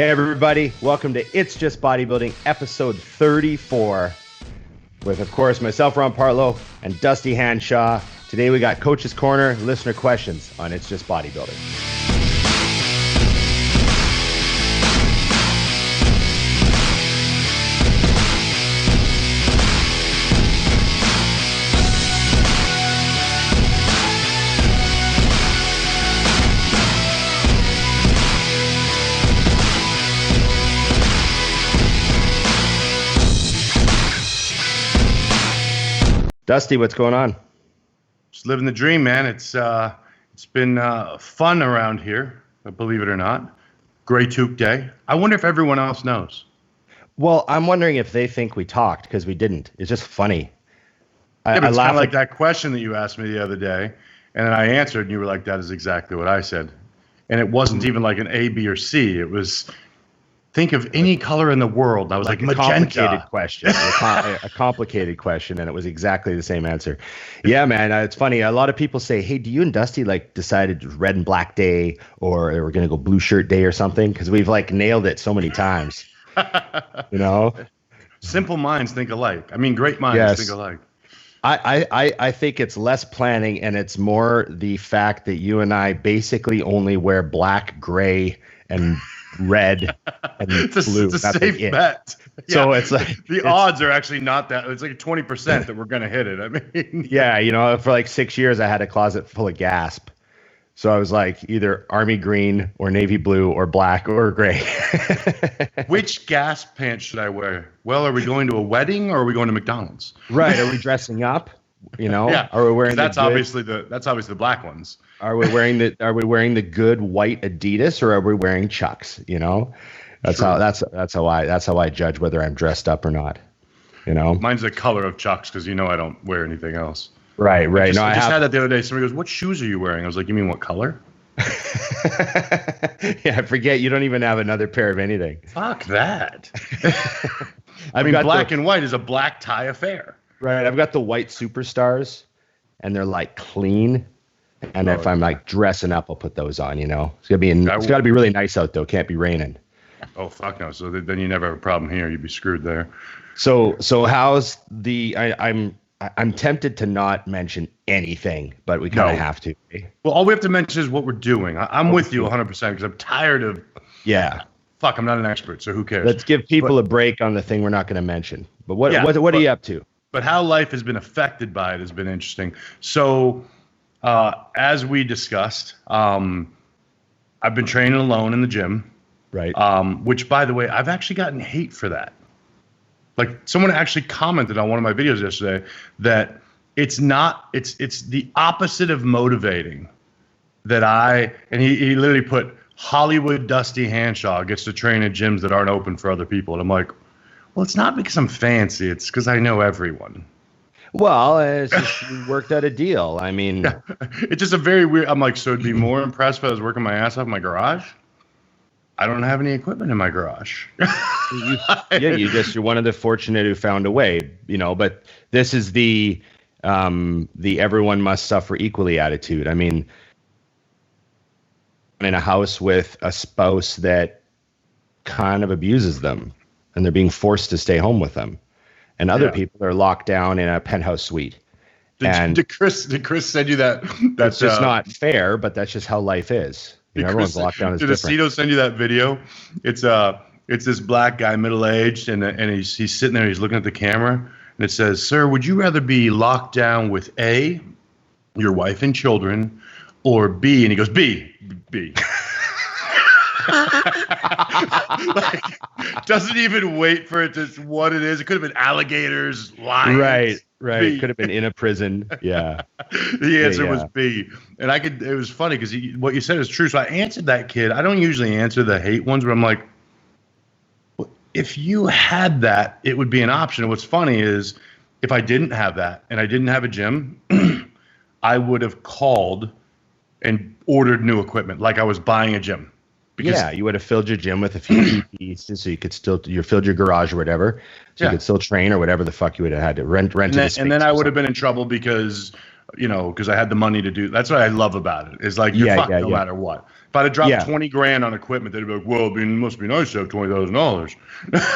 Hey everybody, welcome to It's Just Bodybuilding, episode 34, with of course myself, Ron Partlow, and Dusty Hanshaw. Today we got Coach's Corner, listener questions on It's Just Bodybuilding. Dusty, what's going on? Just living the dream, man. It's been fun around here, believe it or not. Gray Toque Day. I wonder if everyone else knows. Well, I'm wondering if they think we talked, because we didn't. It's just funny. Yeah, but it's kind of like that question that you asked me the other day, and then I answered, and you were like, that is exactly what I said. And it wasn't even like an A, B, or C. It was, think of any color in the world. And I was like magenta. A complicated question, and it was exactly the same answer. Yeah, man, it's funny. A lot of people say, hey, do you and Dusty like decided red and black day, or we're going to go blue shirt day or something? Because we've like nailed it so many times. You know? Simple minds think alike. I mean, great minds think alike. I think it's less planning, and it's more the fact that you and I basically only wear black, gray, and red and blue. It's a safe bet. So it's like the odds are actually not that. It's like 20% that we're gonna hit it. I mean, yeah, you know, for like 6 years I had a closet full of Gasp. So I was like either army green or navy blue or black or gray. Which Gasp pants should I wear? Well, are we going to a wedding or are we going to McDonald's? Right. Are we dressing up? You know? Yeah. Are we wearing obviously the black ones. Are we wearing the good white Adidas, or are we wearing Chucks? You know? That's how I judge whether I'm dressed up or not. You know? Mine's the color of Chucks, because you know I don't wear anything else. Right. I just had that the other day. Somebody goes, "What shoes are you wearing?" I was like, "You mean what color?" Yeah, I forget. You don't even have another pair of anything. Fuck that. I mean, black and white is a black tie affair. Right. I've got the white Superstars, and they're like clean. And if I'm like dressing up, I'll put those on. You know, it's got to be really nice out though. Can't be raining. Oh fuck no! So then you never have a problem here. You'd be screwed there. So how's the? I'm tempted to not mention anything, but we kind of have to. Well, all we have to mention is what we're doing. I'm with you 100% because I'm tired of. Yeah. Fuck, I'm not an expert, so who cares? Let's give people a break on the thing we're not going to mention. But what are you up to? But how life has been affected by it has been interesting. So, as we discussed, I've been training alone in the gym. Right. Which, by the way, I've actually gotten hate for that. Like, someone actually commented on one of my videos yesterday that it's the opposite of motivating and he literally put Hollywood Dusty Hanshaw gets to train at gyms that aren't open for other people. And I'm like, well, it's not because I'm fancy. It's because I know everyone. Well, it's just you worked out a deal. I mean, it's just a very weird. I'm like, so it'd be more impressed if I was working my ass off in my garage. I don't have any equipment in my garage. You're one of the fortunate who found a way, you know, but this is the everyone must suffer equally attitude. I mean, in a house with a spouse that kind of abuses them and they're being forced to stay home with them, and other people are locked down in a penthouse suite. Did Chris send you that? That's just not fair, but that's just how life is. You know, everyone's locked down. Did Aceto send you that video? It's this black guy, middle aged, and he's sitting there. He's looking at the camera, and it says, "Sir, would you rather be locked down with A, your wife and children, or B?" And he goes, B. Like, doesn't even wait for it to what it is. It could have been alligators, lions. Right. It could have been in a prison. Yeah. The answer was B. And it was funny because what you said is true. So I answered that kid. I don't usually answer the hate ones, but I'm like, well, if you had that, it would be an option. And what's funny is if I didn't have that and I didn't have a gym, I would have called and ordered new equipment like I was buying a gym. Yeah, you would have filled your gym with a few pieces, so you could you filled your garage or whatever, so you could still train or whatever the fuck you would have had to rent. And then I would have been in trouble because I had the money to do. That's what I love about it. Is like you're fucked no matter what. If I'd have dropped Yeah. 20 grand on equipment, they'd be like, well, it must be nice to have $20,000.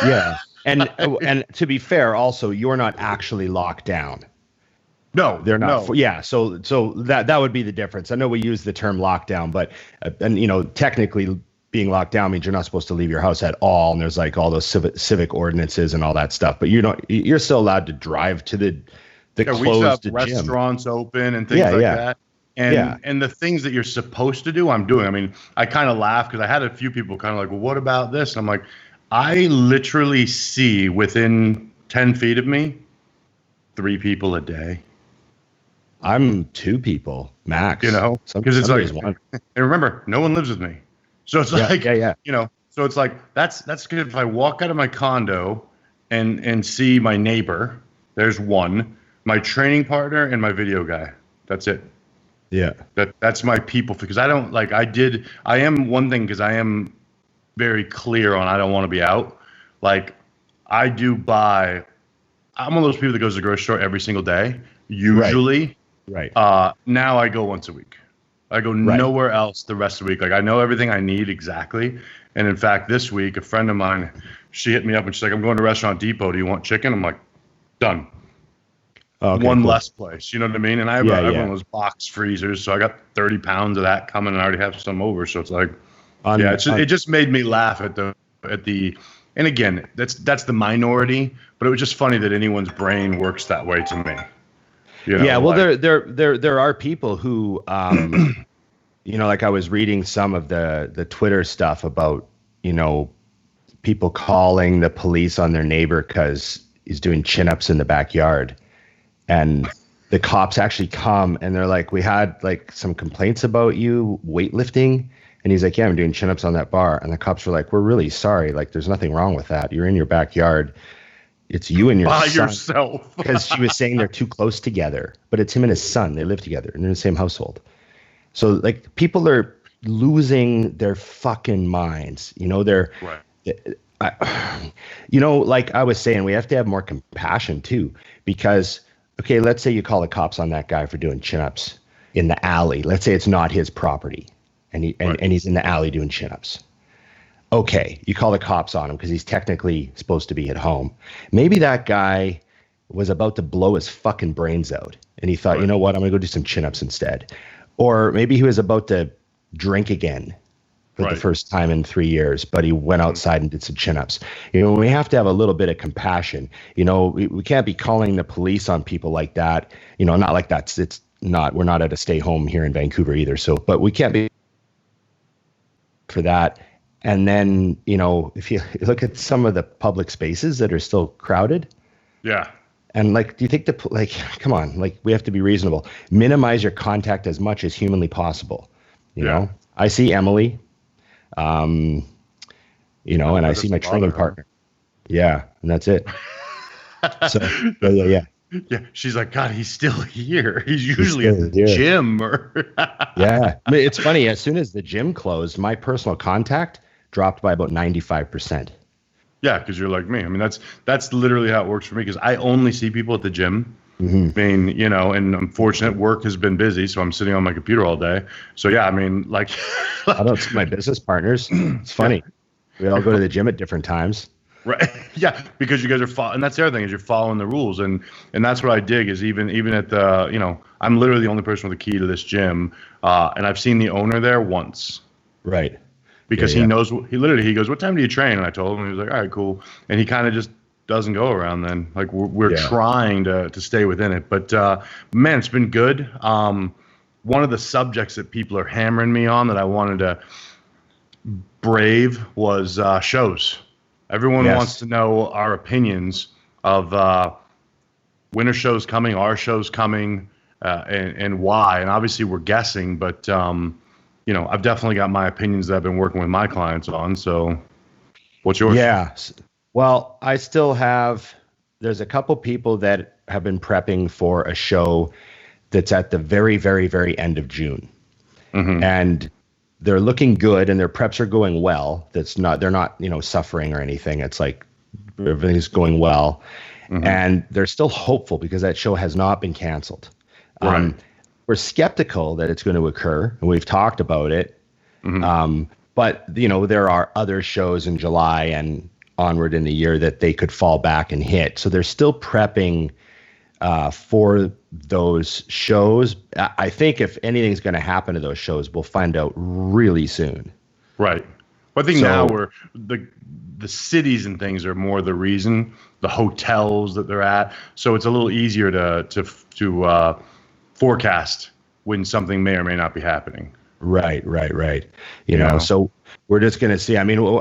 Yeah. And to be fair, also, you're not actually locked down. No, They're not. no. Yeah. So that would be the difference. I know we use the term lockdown, but and you know, technically being locked down means you're not supposed to leave your house at all. And there's like all those civic ordinances and all that stuff. But you're still allowed to drive to the We used to have closed restaurants open and things like that. And the things that you're supposed to do, I'm doing. I mean, I kind of laugh because I had a few people kind of like, well, what about this? And I'm like, I literally see within 10 feet of me 3 people a day. I'm 2 people max. You know, because it's like, one. and remember, no one lives with me, so it's like, you know, so it's like that's good. If I walk out of my condo and see my neighbor, there's one, my training partner, and my video guy. That's it. Yeah, that's my people, because I don't like. I am one thing because I am very clear on I don't want to be out. Like I do buy. I'm one of those people that goes to the grocery store every single day. Usually. Right. Now I go once a week. I go nowhere else the rest of the week. Like I know everything I need exactly. And in fact, this week, a friend of mine, she hit me up and she's like, I'm going to Restaurant Depot. Do you want chicken? I'm like, done. Okay, one cool. less place. You know what I mean? And I have, one of those box freezers. So I got 30 pounds of that coming and I already have some over. So it's like, it just made me laugh at the, and again, that's the minority, but it was just funny that anyone's brain works that way to me. You know, well, there are people who, you know, like I was reading some of the Twitter stuff about, you know, people calling the police on their neighbor because he's doing chin-ups in the backyard, and the cops actually come and they're like, we had like some complaints about you weightlifting, and he's like, yeah, I'm doing chin-ups on that bar, and the cops were like, we're really sorry, like there's nothing wrong with that. You're in your backyard. It's you and your by son. yourself. Because she was saying they're too close together, but it's him and his son. They live together and they're in the same household. So like people are losing their fucking minds. You know, you know, like I was saying, we have to have more compassion too, because, okay, let's say you call the cops on that guy for doing chin-ups in the alley. Let's say it's not his property and he's in the alley doing chin-ups. Okay, you call the cops on him because he's technically supposed to be at home. Maybe that guy was about to blow his fucking brains out and he thought, you know what, I'm going to go do some chin-ups instead. Or maybe he was about to drink again for the first time in 3 years, but he went outside and did some chin-ups. You know, we have to have a little bit of compassion. You know, we can't be calling the police on people like that. You know, not like that. We're not at a stay home here in Vancouver either. So, but we can't be for that. And then, you know, if you look at some of the public spaces that are still crowded. Yeah. And like, do you think come on, like we have to be reasonable. Minimize your contact as much as humanly possible. You know, I see Emily, you know, and I see my training partner. Yeah. And that's it. So, yeah. Yeah, she's like, God, he's still here. He's usually at the gym. Yeah. I mean, it's funny. As soon as the gym closed, my personal contact dropped by about 95%. Yeah, because you're like me. I mean, that's literally how it works for me, because I only see people at the gym. Mm-hmm. I mean, you know, and I'm fortunate work has been busy, so I'm sitting on my computer all day. So, yeah, I mean, like. I don't see my business partners. It's funny. We all go to the gym at different times. Right. Yeah, because you guys are and that's the other thing, is you're following the rules, and that's what I dig, is even at the, you know, I'm literally the only person with a key to this gym, and I've seen the owner there once. Right. Because he knows, he goes, what time do you train? And I told him, he was like, all right, cool. And he kind of just doesn't go around then. Like we're trying to stay within it, but man, it's been good. One of the subjects that people are hammering me on that I wanted to brave was shows. Everyone wants to know our opinions of winter shows coming, our shows coming, and why. And obviously we're guessing, but you know, I've definitely got my opinions that I've been working with my clients on. So what's yours? Yeah. Well, I still have, there's a couple people that have been prepping for a show that's at the very, very, very end of June. Mm-hmm. And they're looking good and their preps are going well. They're not, you know, suffering or anything. It's like everything's going well. Mm-hmm. And they're still hopeful because that show has not been canceled. Right. We're skeptical that it's going to occur, and we've talked about it. But, there are other shows in July and onward in the year that they could fall back and hit. So they're still prepping for those shows. I think if anything's going to happen to those shows, we'll find out really soon. Right. Well, I think now the cities and things are more the reason, the hotels that they're at. So it's a little easier to forecast when something may or may not be happening. Right. You know, so we're just going to see. I mean,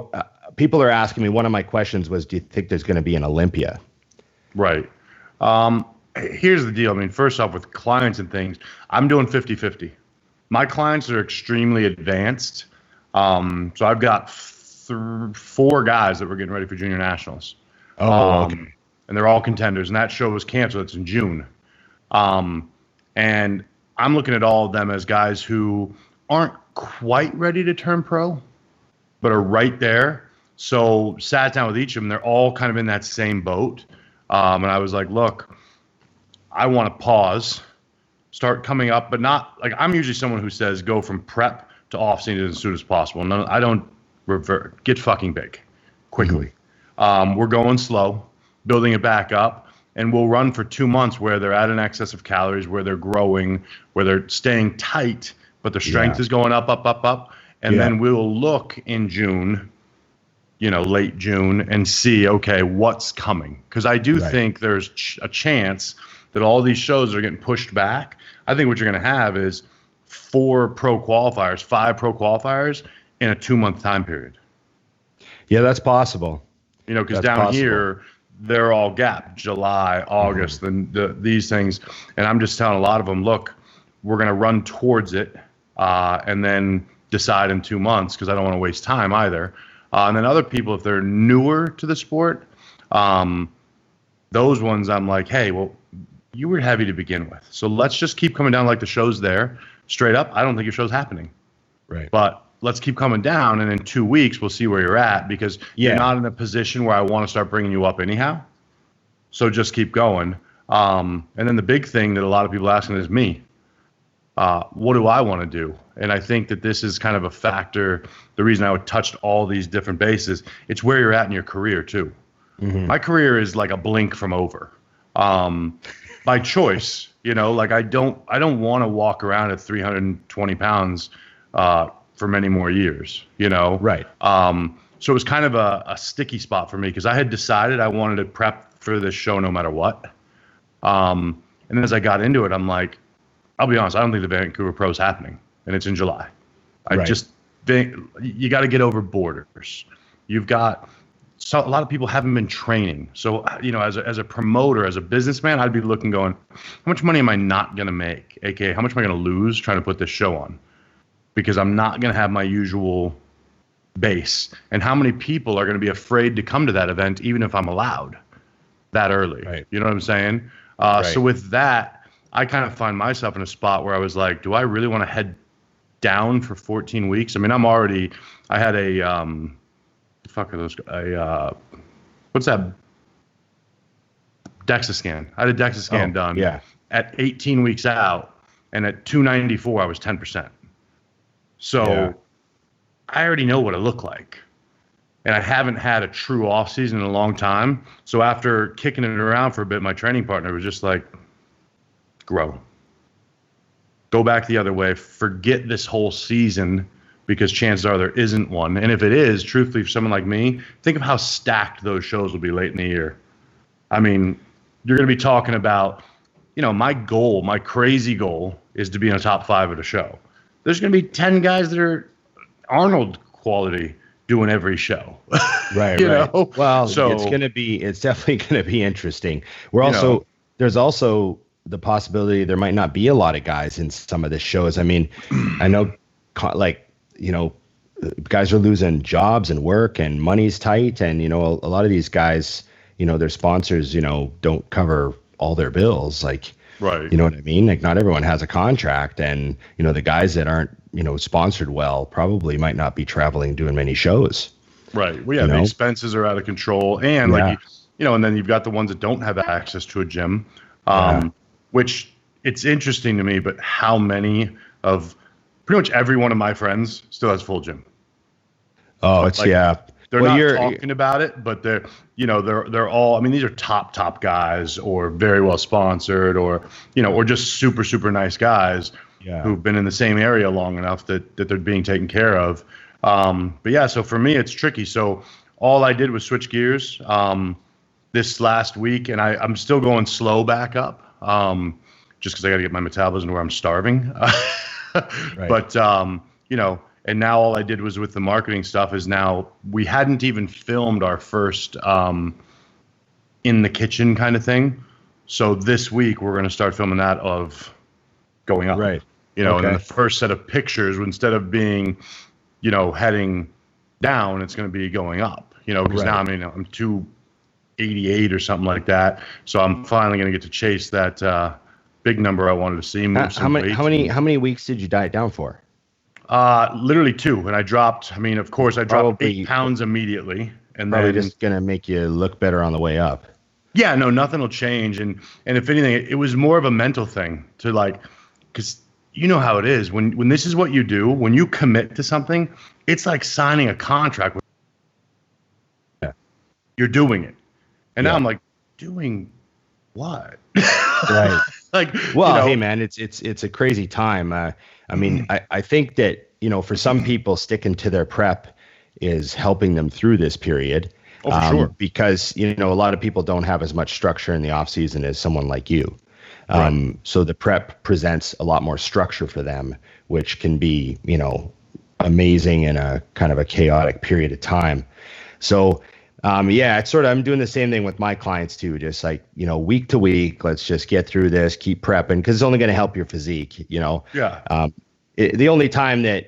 people are asking me, one of my questions was, do you think there's going to be an Olympia? Right. Here's the deal. I mean, first off, with clients and things, I'm doing 50-50. My clients are extremely advanced. So I've got 4 guys that were getting ready for junior nationals. Okay. And they're all contenders. And that show was canceled. It's in June. And I'm looking at all of them as guys who aren't quite ready to turn pro, but are right there. So sat down with each of them. They're all kind of in that same boat. And I was like, look, I want to pause, start coming up, but not like, I'm usually someone who says go from prep to off season as soon as possible. No, I don't revert. Get fucking big quickly. We're going slow, building it back up, and we'll run for 2 months where they're at an excess of calories, where they're growing, where they're staying tight, but their strength is going up. And then we'll look in June, late June, and see, okay, what's coming. Because I do think there's a chance that all these shows are getting pushed back. I think what you're going to have is 5 pro qualifiers in a 2-month time period. Yeah, that's possible. Because down here, they're all gapped, July, August, and these things. And I'm just telling a lot of them, look, we're going to run towards it and then decide in 2 months, because I don't want to waste time either. And then other people, if they're newer to the sport, those ones I'm like, hey, well, you were heavy to begin with. So let's just keep coming down like the show's there. Straight up, I don't think your show's happening. Right. But let's keep coming down, and in 2 weeks, we'll see where you're at, because you're not in a position where I want to start bringing you up anyhow. So just keep going. And then the big thing that a lot of people are asking is me. What do I want to do? And I think that this is kind of a factor. The reason I would touch all these different bases, it's where you're at in your career too. My career is like a blink from over. By choice, like I don't want to walk around at 320 pounds for many more years, Right. So it was kind of a sticky spot for me, because I had decided I wanted to prep for this show no matter what. And then as I got into it, I'm like, I'll be honest, I don't think the Vancouver Pro is happening, and it's in July. I just think you got to get over borders. You've got a lot of people haven't been training. So, as a promoter, as a businessman, I'd be looking going, how much money am I not going to make? AKA, how much am I going to lose trying to put this show on? Because I'm not going to have my usual base. And how many people are going to be afraid to come to that event, even if I'm allowed that early? Right. You know what I'm saying? So with that, I kind of find myself in a spot where I was like, do I really want to head down for 14 weeks? I mean, I had a, what's that? DEXA scan. I had a DEXA scan done at 18 weeks out, and at 294, I was 10%. So I already know what it looked like. And I haven't had a true off season in a long time. So after kicking it around for a bit, my training partner was just like, grow. Go back the other way. Forget this whole season, because chances are there isn't one. And if it is, truthfully, for someone like me, think of how stacked those shows will be late in the year. I mean, you're going to be talking about, my goal, my crazy goal is to be in a top 5 at a show. There's going to be 10 guys that are Arnold quality doing every show. Right. Well, so it's definitely going to be interesting. There's also the possibility there might not be a lot of guys in some of the shows. I mean, I know, guys are losing jobs and work, and money's tight, and a lot of these guys, their sponsors, don't cover all their bills. Like, right. You know what I mean? Like, not everyone has a contract, and the guys that aren't sponsored well probably might not be traveling, doing many shows. Right. Well, yeah, the expenses are out of control, and and then you've got the ones that don't have access to a gym. Which it's interesting to me, but how many of pretty much every one of my friends still has full gym. Oh, it's like, yeah. They're not talking about it, but they're all, I mean, these are top guys or very well sponsored or just super, super nice guys who've been in the same area long enough that they're being taken care of. But yeah, so for me, it's tricky. So all I did was switch gears this last week, and I'm still going slow back up just because I got to get my metabolism to where I'm starving. Right. But, and now all I did was with the marketing stuff is now we hadn't even filmed our first in the kitchen kind of thing. So this week we're going to start filming that of going up. Right. And then the first set of pictures, instead of being, heading down, it's going to be going up, because now I'm 288 or something like that. So I'm finally going to get to chase that big number I wanted to see. How many weeks did you diet down for? Literally 2, and I dropped. I mean, of course, I dropped 8 pounds immediately, and probably then just gonna make you look better on the way up. Yeah, no, nothing will change, and if anything, it was more of a mental thing to because you know how it is when this is what you do. When you commit to something, it's like signing a contract. You're doing it, and now I'm like, doing what? Right. Hey man, it's a crazy time. I mean, I think that, for some people, sticking to their prep is helping them through this period. Oh, for sure. Because, a lot of people don't have as much structure in the off season as someone like you. Right. So the prep presents a lot more structure for them, which can be, amazing in a kind of a chaotic period of time. So, it's I'm doing the same thing with my clients too. Just week to week, let's just get through this, keep prepping, because it's only going to help your physique, Yeah. The only time that,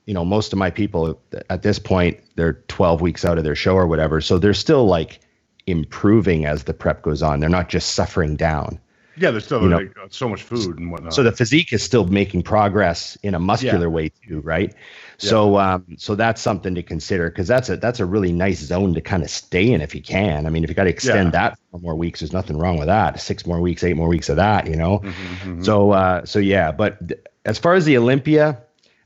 most of my people at this point, they're 12 weeks out of their show or whatever. So they're still improving as the prep goes on. They're not just suffering down. Yeah, there's still so much food and whatnot. So the physique is still making progress in a muscular way too, right? Yeah. So that's something to consider, because that's a really nice zone to kind of stay in if you can. I mean, if you got to extend that 4 more weeks, there's nothing wrong with that. 6 more weeks, 8 more weeks of that, Mm-hmm. So yeah. But as far as the Olympia,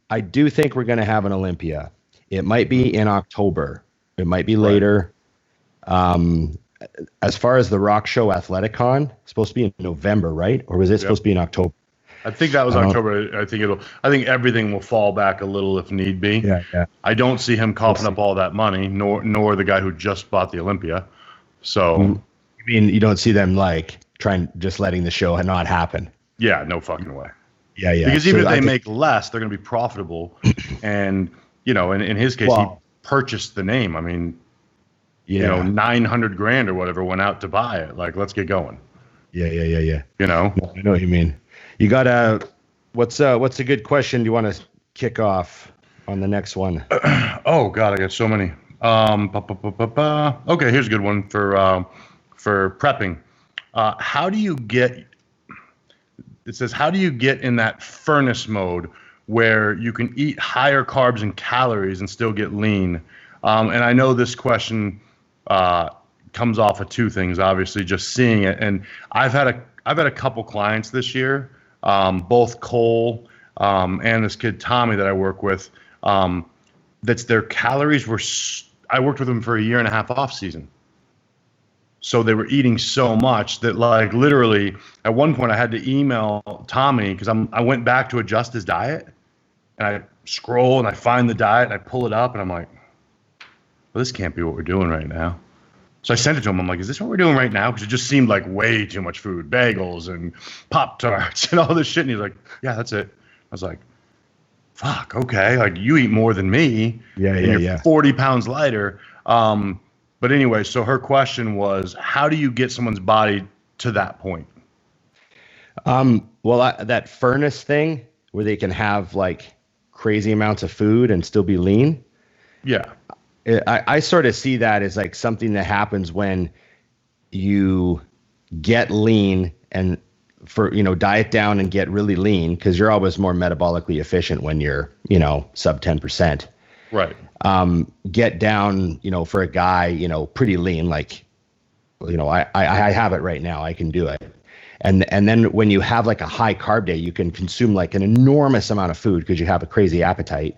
I do think we're going to have an Olympia. It might be in October. It might be later. As far as the Rock Show Athleticon, it's supposed to be in November, right? Or was it supposed to be in October? I think that was October. I think everything will fall back a little if need be. Yeah. I don't see him coughing up all that money, nor the guy who just bought the Olympia. So, I mean, you don't see them just letting the show not happen. Yeah, no fucking way. Yeah. Because even if they make less, they're going to be profitable. And in his case, he purchased the name. I mean, 900 grand or whatever went out to buy it. Let's get going. Yeah. I know what you mean. You got what's a good question? Do you want to kick off on the next one? Oh God, I got so many. Okay, here's a good one for prepping. How do you get? It says, how do you get in that furnace mode where you can eat higher carbs and calories and still get lean? And I know this question comes off of 2 things, obviously, just seeing it. And I've had a couple clients this year, both Cole and this kid Tommy that I work with. That's their calories were. I worked with them for a year and a half off season. So they were eating so much that literally at one point I had to email Tommy because I went back to adjust his diet, and I scroll and I find the diet and I pull it up and I'm like, well, this can't be what we're doing right now. So I sent it to him. I'm like, is this what we're doing right now? Because it just seemed like way too much food, bagels and Pop-Tarts and all this shit. And he's like, yeah, that's it. I was like, fuck, okay. You eat more than me. Yeah. 40 pounds lighter. But anyway, so her question was, how do you get someone's body to that point? Well, that furnace thing where they can have crazy amounts of food and still be lean. Yeah. I sort of see that as something that happens when you get lean and diet down and get really lean, because you're always more metabolically efficient when you're, sub 10%. Right. Get down, for a guy, pretty lean, I have it right now. I can do it. And then when you have like a high carb day, you can consume like an enormous amount of food because you have a crazy appetite,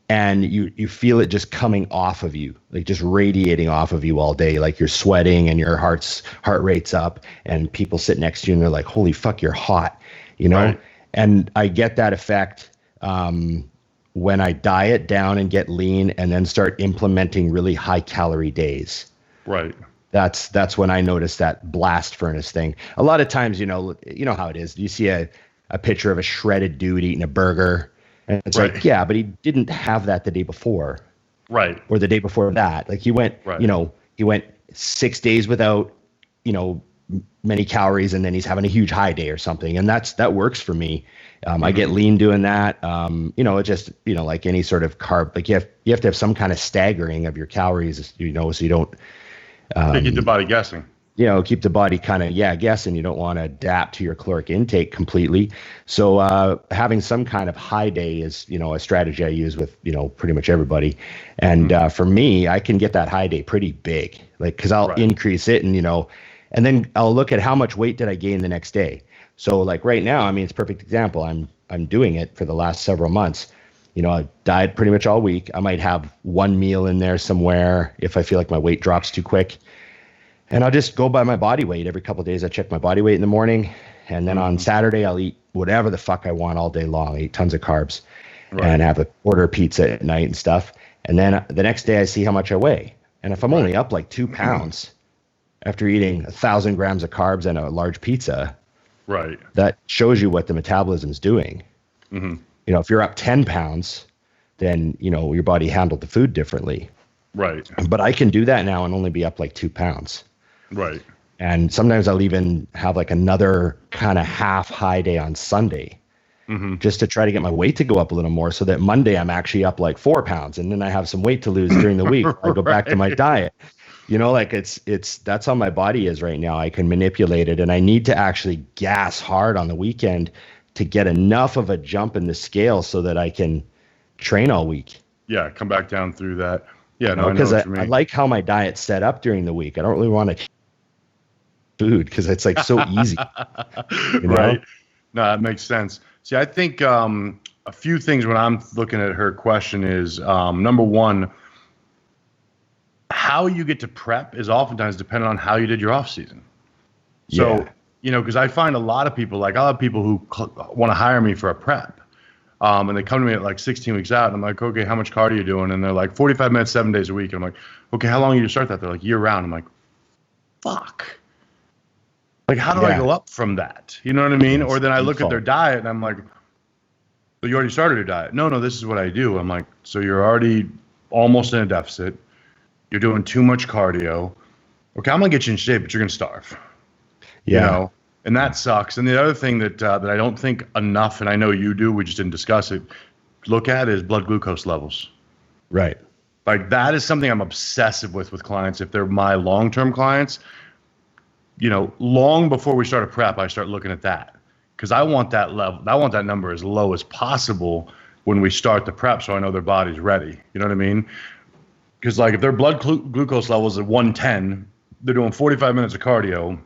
and you feel it just coming off of you, like just radiating off of you all day. Like you're sweating and your heart rate's up, and people sit next to you and they're like, holy fuck, you're hot, you know? Right. And I get that effect when I diet down and get lean and then start implementing really high calorie days. Right. That's when I notice that blast furnace thing. A lot of times, you know how it is. You see a picture of a shredded dude eating a burger, and it's like, yeah, but he didn't have that the day before. Right. Or the day before that. Like he went, he went 6 days without, many calories, and then he's having a huge high day or something. And that works for me. I get lean doing that. It just, like any sort of carb, like you have to have some kind of staggering of your calories, so you don't, keep the body guessing. Keep the body kind of, guessing. You don't want to adapt to your caloric intake completely. So having some kind of high day is, a strategy I use with, pretty much everybody. And for me, I can get that high day pretty big, like, because I'll increase it and then I'll look at how much weight did I gain the next day. So like right now, I mean, it's a perfect example. I'm doing it for the last several months. I diet pretty much all week. I might have one meal in there somewhere if I feel like my weight drops too quick. And I'll just go by my body weight. Every couple of days, I check my body weight in the morning. And then on Saturday, I'll eat whatever the fuck I want all day long. I eat tons of carbs and have order pizza at night and stuff. And then the next day, I see how much I weigh. And if I'm only up like 2 pounds after eating 1,000 grams of carbs and a large pizza, that shows you what the metabolism is doing. Mm-hmm. If you're up 10 pounds, then, your body handled the food differently. Right. But I can do that now and only be up like 2 pounds. Right. And sometimes I'll even have like another kind of half high day on Sunday just to try to get my weight to go up a little more, so that Monday I'm actually up like 4 pounds, and then I have some weight to lose during the week. I go back to my diet. Like that's how my body is right now. I can manipulate it, and I need to actually gas hard on the weekend to get enough of a jump in the scale so that I can train all week. Yeah, come back down through that. Yeah, no, because I like how my diet's set up during the week. I don't really want to food because it's like so easy. Right. No, that makes sense. See, I think a few things when I'm looking at her question is, number one, how you get to prep is oftentimes dependent on how you did your off season. So, because I find a lot of people, like I'll have people who want to hire me for a prep. And they come to me at like 16 weeks out, and I'm like, okay, how much cardio are you doing? And they're like, 45 minutes, 7 days a week. And I'm like, okay, how long do you start that? They're like, year round. I'm like, fuck. Like, how do I go up from that? You know what I mean? Or then I look at their diet, and I'm like, so you already started your diet? No, this is what I do. I'm like, so you're already almost in a deficit. You're doing too much cardio. Okay, I'm going to get you in shape, but you're going to starve. Yeah. And that sucks. And the other thing that I don't think enough, and I know you do, we just didn't discuss it, look at is blood glucose levels. Right. Like that is something I'm obsessive with clients. If they're my long-term clients, long before we start a prep, I start looking at that because I want that level. I want that number as low as possible when we start the prep, so I know their body's ready. You know what I mean? Because like if their blood glucose level is at 110, they're doing 45 minutes of cardio,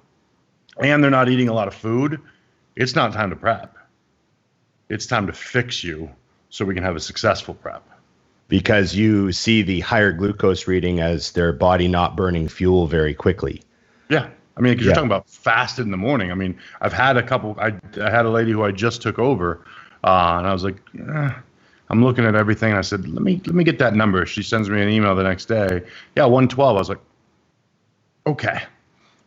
and they're not eating a lot of food, it's not time to prep. It's time to fix you so we can have a successful prep. Because you see the higher glucose reading as their body not burning fuel very quickly. Yeah. I mean, because you're talking about fasted in the morning. I mean, I've had a couple, I had a lady who I just took over, and I was like, I'm looking at everything. And I said, let me get that number. She sends me an email the next day. Yeah, 112. I was like, okay.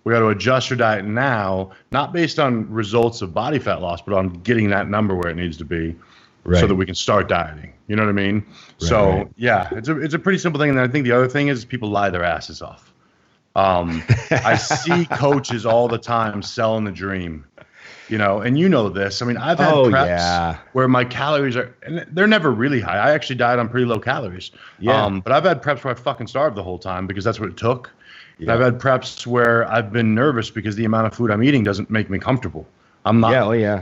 We got to adjust your diet now, not based on results of body fat loss, but on getting that number where it needs to be, so that we can start dieting. You know what I mean? Right. Yeah, it's a pretty simple thing. And I think the other thing is people lie their asses off. I see coaches all the time selling the dream, and this. I mean, I've had preps where my calories are, and they're never really high. I actually diet on pretty low calories. Yeah. But I've had preps where I fucking starved the whole time because that's what it took. Yeah. I've had preps where I've been nervous because the amount of food I'm eating doesn't make me comfortable. I'm not.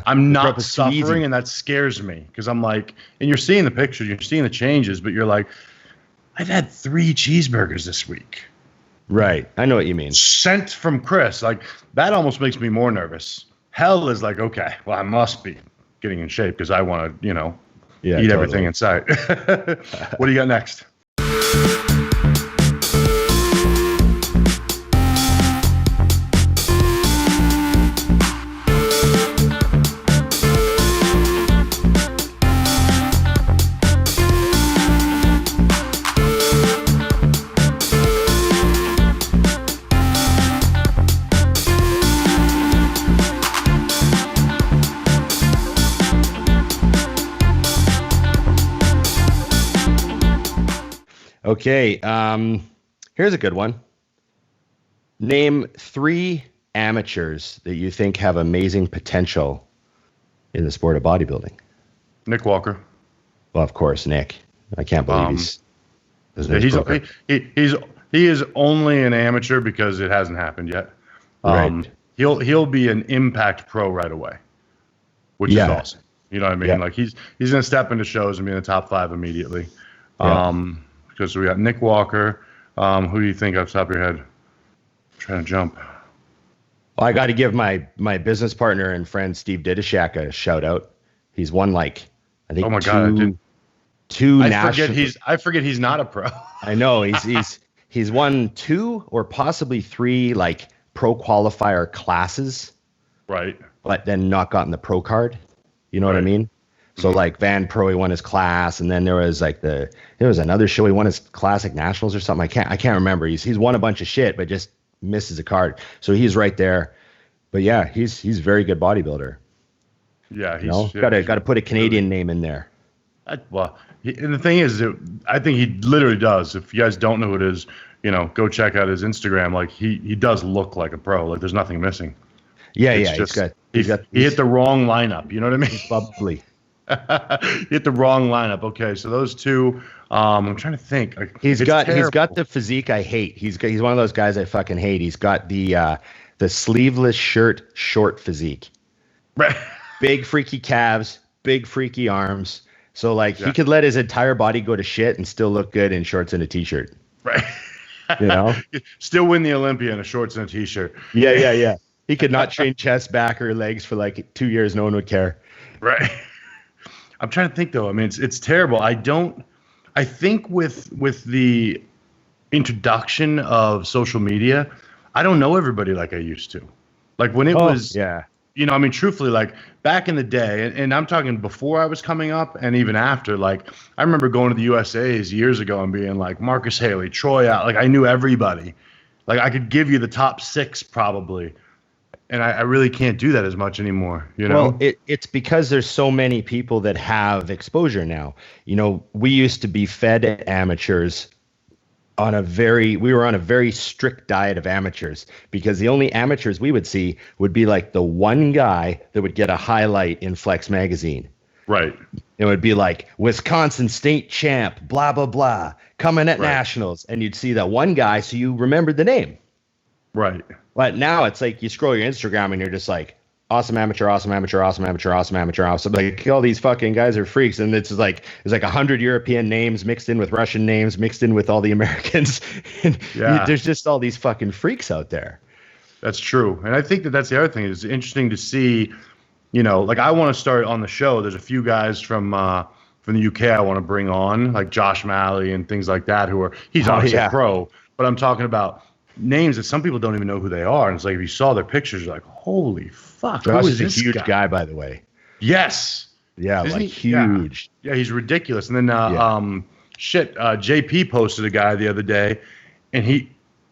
I'm not suffering, and that scares me because I'm like, and you're seeing the pictures, you're seeing the changes, but you're like, I've had 3 cheeseburgers this week. Right. I know what you mean. Sent from Chris. Like that almost makes me more nervous Hell is like, okay, well, I must be getting in shape because I want to, eat everything in sight. What do you got next? Okay, here's a good one. Name 3 amateurs that you think have amazing potential in the sport of bodybuilding. Nick Walker. Well, of course, Nick. I can't believe he is only an amateur because it hasn't happened yet. Right. He'll be an impact pro right away, which is awesome. You know what I mean? Yeah. Like he's gonna step into shows and be in the top 5 immediately. Yeah. Because we got Nick Walker. Who do you think off the top of your head? I'm trying to jump. Well, I got to give my business partner and friend Steve Didishak a shout out. He's won I think. Oh my God! Two I national. I forget he's not a pro. I know he's won 2 or possibly 3 pro qualifier classes. Right. But then not gotten the pro card. You know what I mean? So Van Pro, he won his class, and then there was there was another show he won his classic nationals or something. I can't remember. He's won a bunch of shit, but just misses a card. So he's right there. But yeah, he's a very good bodybuilder. Yeah, he's got to put a Canadian name in there. And the thing is, I think he literally does. If you guys don't know who it is, go check out his Instagram. Like he does look like a pro. Like there's nothing missing. Yeah, he hit the wrong lineup. You know what I mean? He's bubbly. Hit the wrong lineup. Okay, so those 2. I'm trying to think. He's got the physique I hate. He's one of those guys I fucking hate. He's got the sleeveless shirt short physique. Right. Big freaky calves, big freaky arms. So he could let his entire body go to shit and still look good in shorts and a t-shirt. Right. Still win the Olympia in a shorts and a t-shirt. Yeah. He could not train chest, back, or legs for 2 years. No one would care. Right. I'm trying to think though. I mean, it's terrible. I think with the introduction of social media, I don't know everybody like I used to. Like when it was, truthfully, back in the day, and I'm talking before I was coming up and even after, I remember going to the USAs years ago and being like Marcus Haley, Troy out. I knew everybody. I could give you the top 6 probably. And I really can't do that as much anymore, Well, it's because there's so many people that have exposure now. We used to be fed amateurs we were on a very strict diet of amateurs because the only amateurs we would see would be the one guy that would get a highlight in Flex magazine. Right. It would be Wisconsin state champ, blah, blah, blah, coming at nationals. And you'd see that one guy, so you remembered the name. Right. But now it's you scroll your Instagram and you're just awesome amateur, awesome amateur, awesome amateur, awesome amateur, awesome. All these fucking guys are freaks. And it's there's 100 European names mixed in with Russian names, mixed in with all the Americans. And there's just all these fucking freaks out there. That's true. And I think that's the other thing. It's interesting to see, I want to start on the show. There's a few guys from the UK I want to bring on, like Josh Malley and things like that, he's obviously a pro, but I'm talking about names that some people don't even know who they are. And it's if you saw their pictures, you're like, holy fuck. Josh is a huge guy, by the way. Yes. Yeah, huge. Yeah, he's ridiculous. And then JP posted a guy the other day, and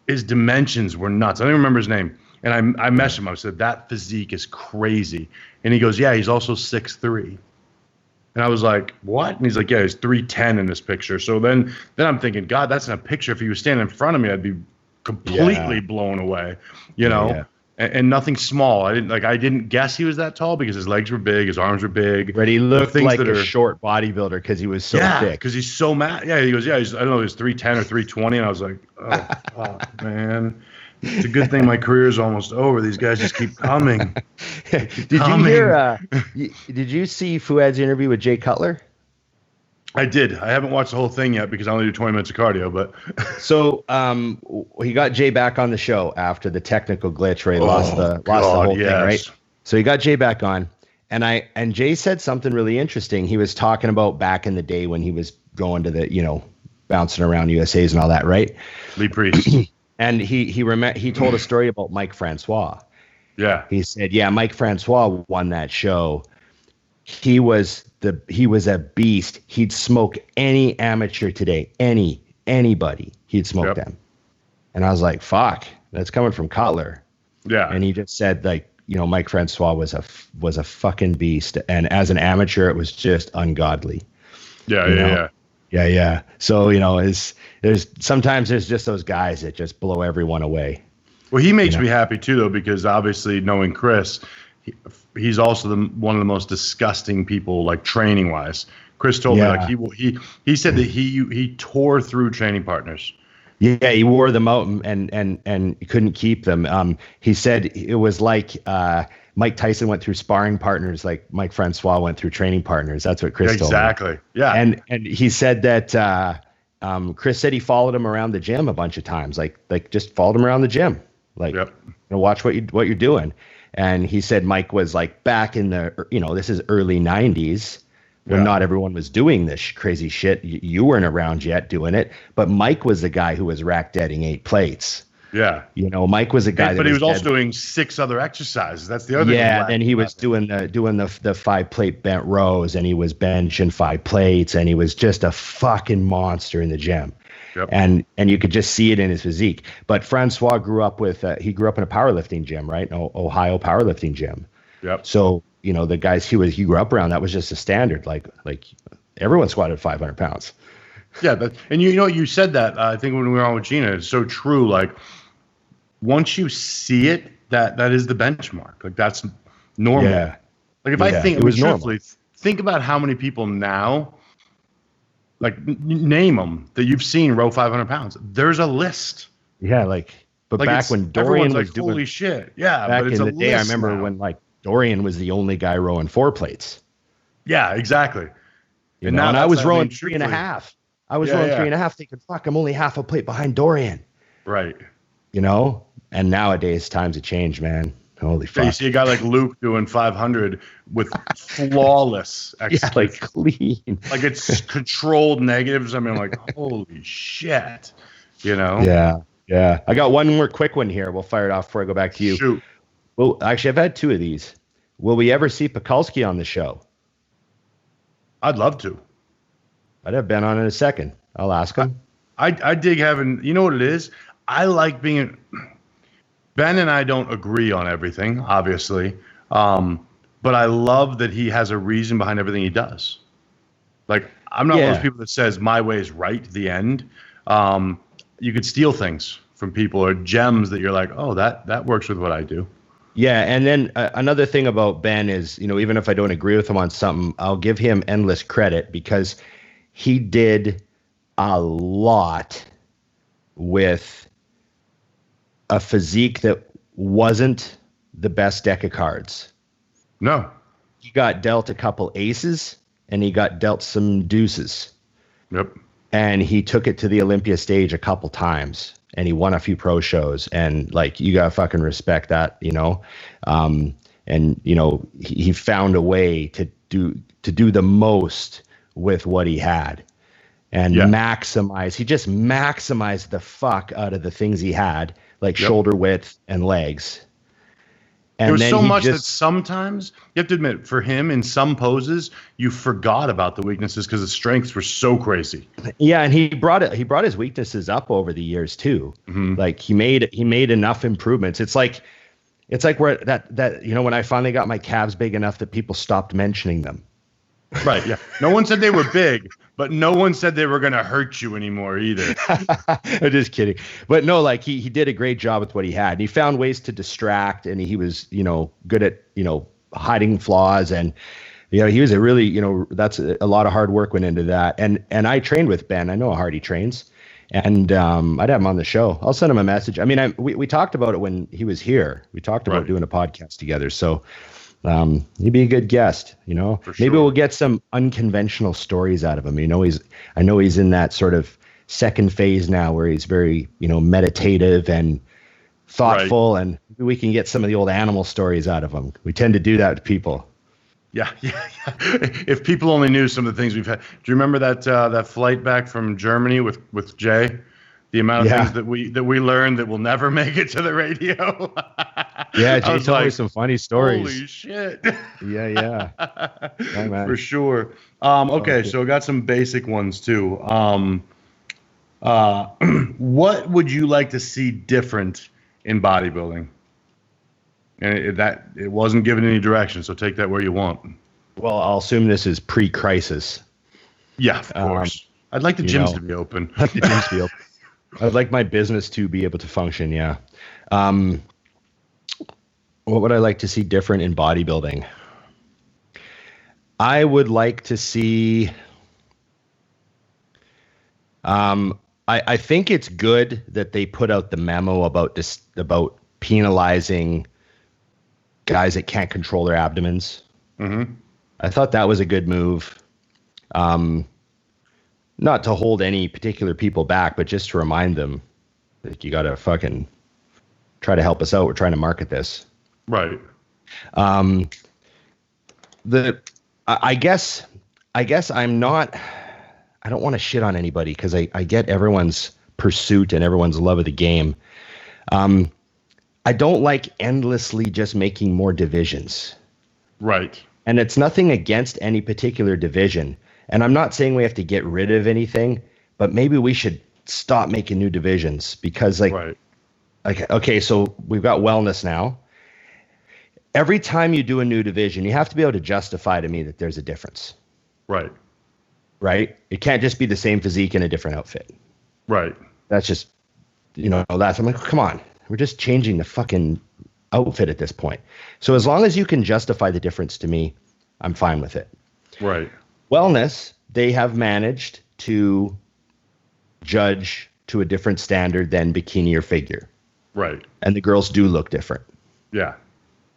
his dimensions were nuts. I don't even remember his name. And I messaged him. I said, that physique is crazy. And he goes, yeah, he's also 6'3". And I was like, what? And he's like, yeah, he's 310 in this picture. So then I'm thinking, God, that's in a picture. If he was standing in front of me, I'd be completely blown away, and nothing small. I didn't guess he was that tall because his legs were big, his arms were big. But he looked like a short bodybuilder because he was so thick. Because he's so mad. Yeah, he goes, I don't know, he was 310 or 320, and I was like, oh, fuck, man. It's a good thing my career is almost over. These guys just keep coming. Did you hear? Did you see Fouad's interview with Jay Cutler? I did. I haven't watched the whole thing yet because I only do 20 minutes of cardio. But so he got Jay back on the show after the technical glitch where he lost the whole thing, right? So he got Jay back on, and Jay said something really interesting. He was talking about back in the day when he was going to the, bouncing around USAs and all that, right? Lee Priest. And he told a story about Mike Francois. Yeah. He said, yeah, Mike Francois won that show. He was a beast. He'd smoke any amateur today, anybody, he'd smoke them. And I was like, fuck, that's coming from Cutler. Yeah. And he just said, like, Mike Francois was a fucking beast. And as an amateur, it was just ungodly. Yeah. So, there's sometimes just those guys that just blow everyone away. Well, he makes me happy too, though, because obviously knowing Chris, he's also one of the most disgusting people, like training wise. Chris told me, like, he said that he tore through training partners. Yeah, he wore them out and couldn't keep them. He said it was like Mike Tyson went through sparring partners, like Mike Francois went through training partners. That's what Chris told me. Exactly. Yeah. And he said that Chris said he followed him around the gym a bunch of times, like just followed him around the gym, like watch what you're doing. And he said Mike was like back in the this is early 90s. When not everyone was doing this crazy shit. You weren't around yet doing it, but Mike was the guy who was rack deading 8 plates. Yeah. Mike was a guy but he was also doing 6 other exercises. That's the other thing. Yeah, and he was doing the 5 plate bent rows, and he was benching 5 plates, and he was just a fucking monster in the gym. Yep. And you could just see it in his physique. But Francois grew up in a powerlifting gym, right? An Ohio powerlifting gym. Yep. So the guys he grew up around, that was just a standard. Like everyone squatted 500 pounds. Yeah, and you said that I think when we were on with Gina, it's so true. Like once you see it, that is the benchmark. Like that's normal. Yeah. Like if I think truthfully, think about how many people now, like name them that you've seen row 500 pounds. There's a list. Yeah, but back when Dorian was doing, holy shit. Yeah, back but it's in the day, I remember now. when like Dorian was the only guy rowing 4 plates. Yeah, exactly. And I was rowing 3.5. I was rowing 3.5 thinking, fuck, I'm only half a plate behind Dorian. Right. And nowadays times have changed, man. Holy fuck. Yeah, you see a guy like Luke doing 500 with flawless execution. Yeah, like clean. Like it's controlled negatives. I mean, like, holy shit. Yeah. I got one more quick one here. We'll fire it off before I go back to you. Shoot. Well, actually, I've had 2 of these. Will we ever see Pakulski on the show? I'd love to. I'd have Ben on in a second. I'll ask him. I dig having, you know what it is? I like being, Ben and I don't agree on everything, obviously. But I love that he has a reason behind everything he does. Like, I'm not one of those people that says my way is right, the end. You could steal things from people or gems that you're like, oh, that works with what I do. Yeah, and then another thing about Ben is, even if I don't agree with him on something, I'll give him endless credit because he did a lot with a physique that wasn't the best deck of cards. No. He got dealt a couple aces, and he got dealt some deuces. Yep. And he took it to the Olympia stage a couple times. And he won a few pro shows, and like you gotta fucking respect that, he found a way to do the most with what he had, and maximize. He just maximized the fuck out of the things he had, like shoulder width and legs. And there was so much that sometimes you have to admit, for him in some poses, you forgot about the weaknesses because the strengths were so crazy. Yeah, and he brought his weaknesses up over the years too. Mm-hmm. Like he made enough improvements. It's like where that when I finally got my calves big enough that people stopped mentioning them. Right. Yeah. No one said they were big, but no one said they were going to hurt you anymore either. I'm just kidding. But no, like he did a great job with what he had. And he found ways to distract, and he was, good at, hiding flaws. And, he was a really, that's a lot of hard work went into that. And I trained with Ben. I know how hard he trains. And I'd have him on the show. I'll send him a message. I mean, we talked about it when he was here. We talked about doing a podcast together. So he'd be a good guest, Sure. Maybe we'll get some unconventional stories out of him. I know he's in that sort of second phase now where he's very, meditative and thoughtful, and we can get some of the old animal stories out of them. We tend to do that to people. Yeah. If people only knew some of the things we've had. Do you remember that flight back from Germany with Jay? The amount of things that we learned that will never make it to the radio. Yeah, Jay told me some funny stories. Holy shit. Yeah, man. For sure. Okay, so I got some basic ones too. What would you like to see different in bodybuilding? And it wasn't given any direction, so take that where you want. Well, I'll assume this is pre-crisis. Yeah, of course. I'd like the gyms to be open. I'd like my business to be able to function, yeah. What would I like to see different in bodybuilding? I would like to see... I think it's good that they put out the memo about penalizing guys that can't control their abdomens. Mm-hmm. I thought that was a good move. Not to hold any particular people back, but just to remind them, like, you got to fucking try to help us out. We're trying to market this. Right. I guess I'm not... I don't want to shit on anybody because I get everyone's pursuit and everyone's love of the game. I don't like endlessly just making more divisions. Right. And it's nothing against any particular division. And I'm not saying we have to get rid of anything, but maybe we should stop making new divisions because okay, so we've got wellness now. Every time you do a new division, you have to be able to justify to me that there's a difference. Right. Right? It can't just be the same physique in a different outfit. Right. That's just, I'm like, come on. We're just changing the fucking outfit at this point. So as long as you can justify the difference to me, I'm fine with it. Right. Wellness, they have managed to judge to a different standard than bikini or figure. Right. And the girls do look different. Yeah.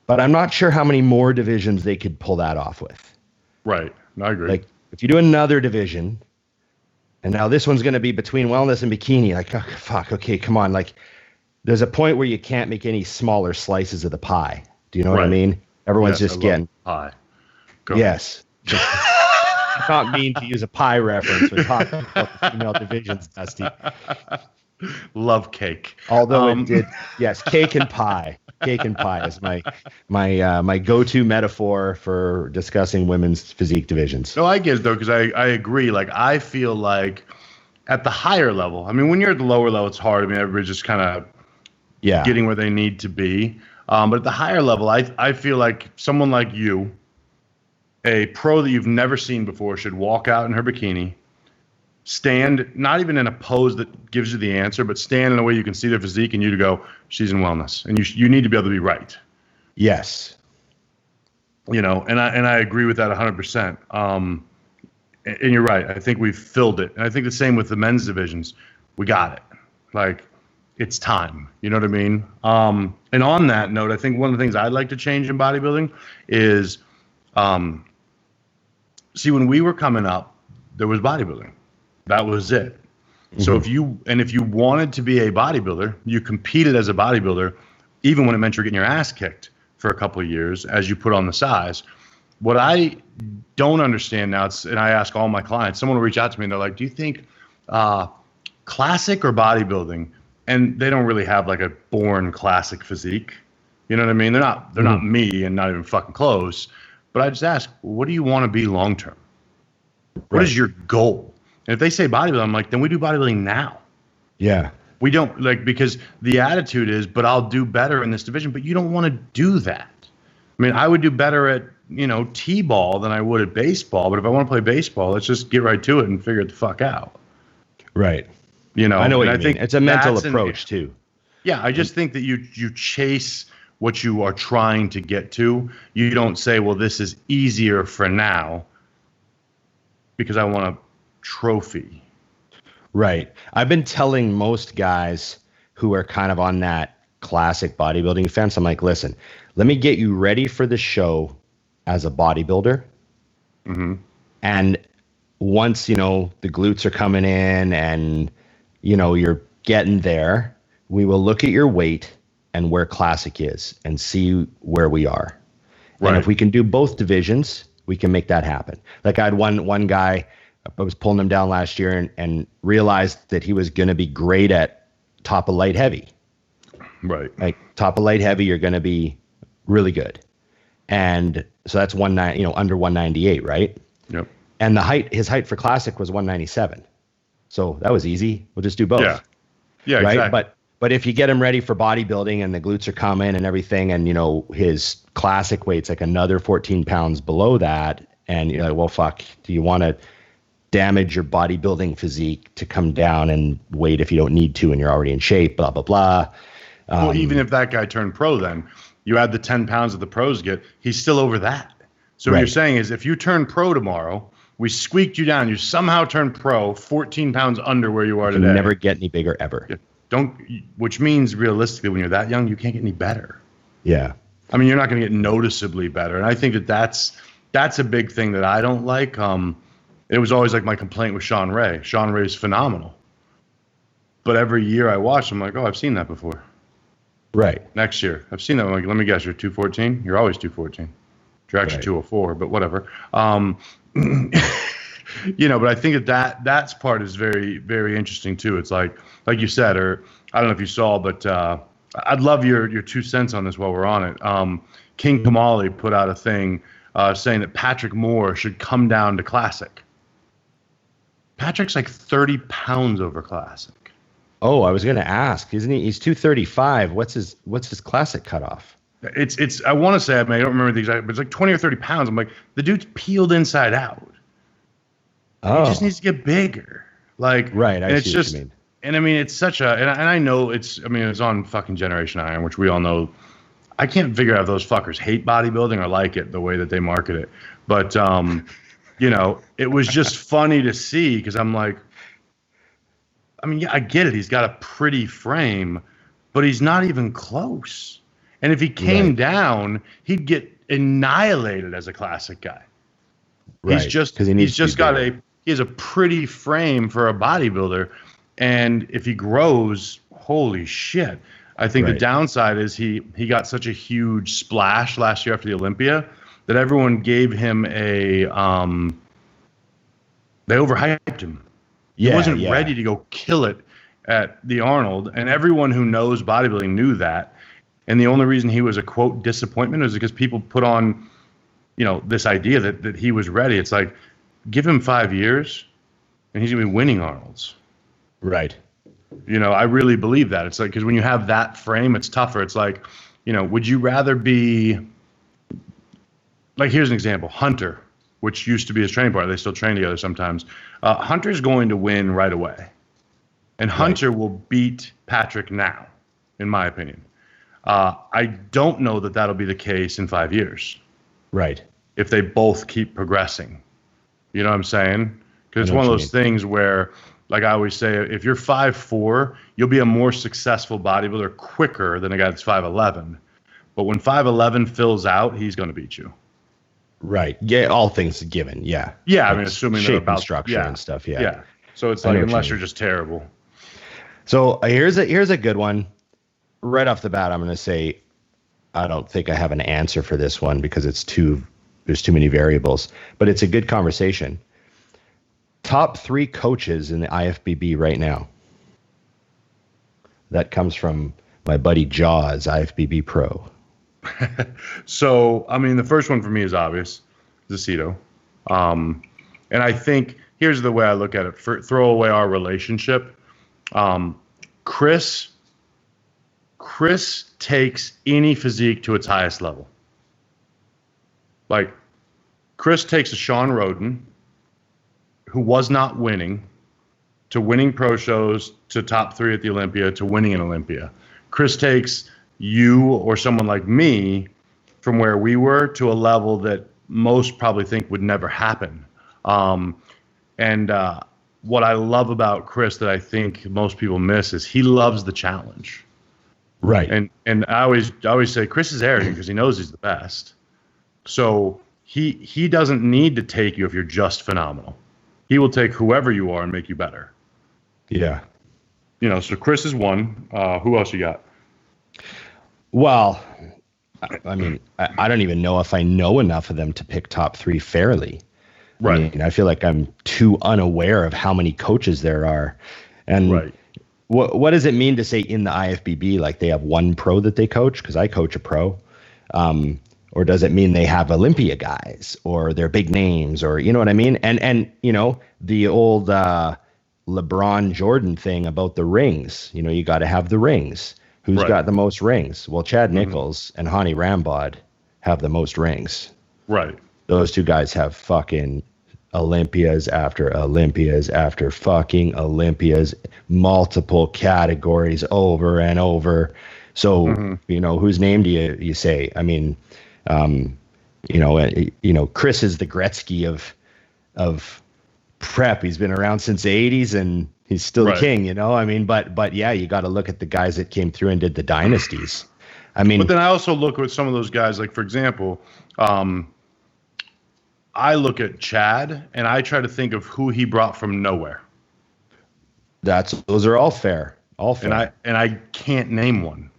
But I'm not sure how many more divisions they could pull that off with. Right. I agree. Like, if you do another division, and now this one's going to be between wellness and bikini, like, oh, fuck, okay, come on. Like, there's a point where you can't make any smaller slices of the pie. Do you know what I mean? Everyone's just getting pie. Yes. I not mean to use a pie reference. We're talking about the female divisions, Dusty. Love cake. Although it did, yes, cake and pie. Cake and pie is my go-to metaphor for discussing women's physique divisions. No, I get it though, because I agree. Like, I feel like at the higher level, I mean, when you're at the lower level, it's hard. I mean, everybody's just kind of getting where they need to be. But at the higher level, I feel like someone like you, a pro that you've never seen before, should walk out in her bikini, stand, not even in a pose that gives you the answer, but stand in a way you can see their physique and you to go, she's in wellness. And you need to be able to be right. Yes. And I agree with that 100%. And you're right. I think we've filled it. And I think the same with the men's divisions. We got it. Like, it's time. You know what I mean? And on that note, I think one of the things I'd like to change in bodybuilding is, see, when we were coming up, there was bodybuilding. That was it. Mm-hmm. So if you wanted to be a bodybuilder, you competed as a bodybuilder, even when it meant you're getting your ass kicked for a couple of years as you put on the size. What I don't understand now, and I ask all my clients, someone will reach out to me and they're like, do you think classic or bodybuilding? And they don't really have like a born classic physique. You know what I mean? They're not me and not even fucking close. But I just ask, what do you want to be long term? What is your goal? And if they say bodybuilding, I'm like, then we do bodybuilding now. Yeah. We don't, like, because the attitude is, but I'll do better in this division. But you don't want to do that. I mean, I would do better at, T-ball than I would at baseball. But if I want to play baseball, let's just get right to it and figure it the fuck out. Right. I know what you mean. Think it's a mental approach too. Yeah, I just think that you chase what you are trying to get to. You don't say, well, this is easier for now because I want a trophy. Right. I've been telling most guys who are kind of on that classic bodybuilding fence, I'm like, listen, let me get you ready for the show as a bodybuilder. Mm-hmm. And once, the glutes are coming in and, you're getting there, we will look at your weight and where classic is and see where we are. Right. And if we can do both divisions, we can make that happen. Like I had one guy, I was pulling him down last year and realized that he was going to be great at top of light heavy. Right. Like top of light heavy, you're going to be really good. And so that's under 198, right? Yep. And his height for classic was 197. So that was easy. We'll just do both. Yeah. Yeah, right? exactly. But if you get him ready for bodybuilding and the glutes are coming and everything, and his classic weight's like another 14 pounds below that, and you're like, well, fuck, do you want to damage your bodybuilding physique to come down and weight if you don't need to and you're already in shape, blah, blah, blah. Well, even if that guy turned pro, then you add the 10 pounds that the pros get, he's still over that. So what you're saying is if you turn pro tomorrow, we squeaked you down, you somehow turned pro 14 pounds under where you are today. You never get any bigger ever. Which means realistically, when you're that young, you can't get any better. Yeah. I mean, you're not going to get noticeably better. And I think that's a big thing that I don't like. It was always like my complaint with Sean Ray. Sean Ray's phenomenal. But every year I watch, I'm like, oh, I've seen that before. Right. Next year, I've seen that. I'm like, let me guess, you're 214? You're always 214. You're actually 204, but whatever. But I think that's part is very, very interesting too. It's like you said, or I don't know if you saw, but I'd love your 2 cents on this while we're on it. King Kamali put out a thing saying that Patrick Moore should come down to classic. Patrick's like 30 pounds over classic. Oh, I was going to ask, isn't he? He's 235. What's his classic cutoff? It's I want to say, I don't remember the exact, but it's like 20 or 30 pounds. I'm like, the dude's peeled inside out. Oh. He just needs to get bigger. Like, right. I see just, what you mean. And I mean, it's such a, and I know it's on fucking Generation Iron, which we all know. I can't figure out if those fuckers hate bodybuilding or like it the way that they market it. But, it was just funny to see because I'm like, yeah, I get it. He's got a pretty frame, but he's not even close. And if he came down, he'd get annihilated as a classic guy. Right. He has a pretty frame for a bodybuilder. And if he grows, holy shit. I think the downside is he got such a huge splash last year after the Olympia that everyone gave him they overhyped him. He wasn't ready to go kill it at the Arnold. And everyone who knows bodybuilding knew that. And the only reason he was a, quote, disappointment was because people put on, this idea that he was ready. It's like, give him 5 years and he's going to be winning Arnolds. Right. I really believe that. It's like, because when you have that frame, it's tougher. It's like, would you rather be, like, here's an example, Hunter, which used to be his training partner. They still train together sometimes. Hunter's going to win right away. And Hunter will beat Patrick now, in my opinion. I don't know that that'll be the case in 5 years. Right. If they both keep progressing. You know what I'm saying? Because it's one of those things where, like I always say, if you're 5'4", you'll be a more successful bodybuilder quicker than a guy that's 5'11". But when 5'11" fills out, he's going to beat you. Right. Yeah. All things given. Yeah. Yeah. Assuming shape and structure and stuff. Yeah. Yeah. So it's like, unless you're just terrible. So here's a good one. Right off the bat, I'm going to say, I don't think I have an answer for this one because there's too many variables, but it's a good conversation. Top 3 coaches in the IFBB right now. That comes from my buddy Jaws, IFBB Pro. So, the first one for me is obvious, Zacito. And I think here's the way I look at it. Throw away our relationship. Chris takes any physique to its highest level. Like, Chris takes a Sean Roden, who was not winning, to winning pro shows, to top 3 at the Olympia, to winning an Olympia. Chris takes you or someone like me from where we were to a level that most probably think would never happen. What I love about Chris that I think most people miss is he loves the challenge. Right. And I always say Chris is arrogant because he knows he's the best. So he doesn't need to take you if you're just phenomenal. He will take whoever you are and make you better. Yeah. So Chris is one. Who else you got? Well, I mean, I don't even know if I know enough of them to pick top 3 fairly. Right. I mean, I feel like I'm too unaware of how many coaches there are. And Right. what does it mean to say in the IFBB, like they have one pro that they coach? Because I coach a pro. Or does it mean they have Olympia guys or they're big names, or, you know what I mean? And you know, the old LeBron Jordan thing about the rings, you know, you got to have the rings. Who's got the most rings? Well, Chad Nichols and Hani Rambod have the most rings. Right. Those two guys have fucking Olympias after Olympias after fucking Olympias, multiple categories over and over. So, you know, whose name do you say? I mean, you know, Chris is the Gretzky of prep. He's been around since the 80s and he's still the king, you know? I mean, but yeah, you got to look at the guys that came through and did the dynasties. I mean, but then I also look at some of those guys, like, for example, I look at Chad and I try to think of who he brought from nowhere. Those are all fair. All fair. And I can't name one.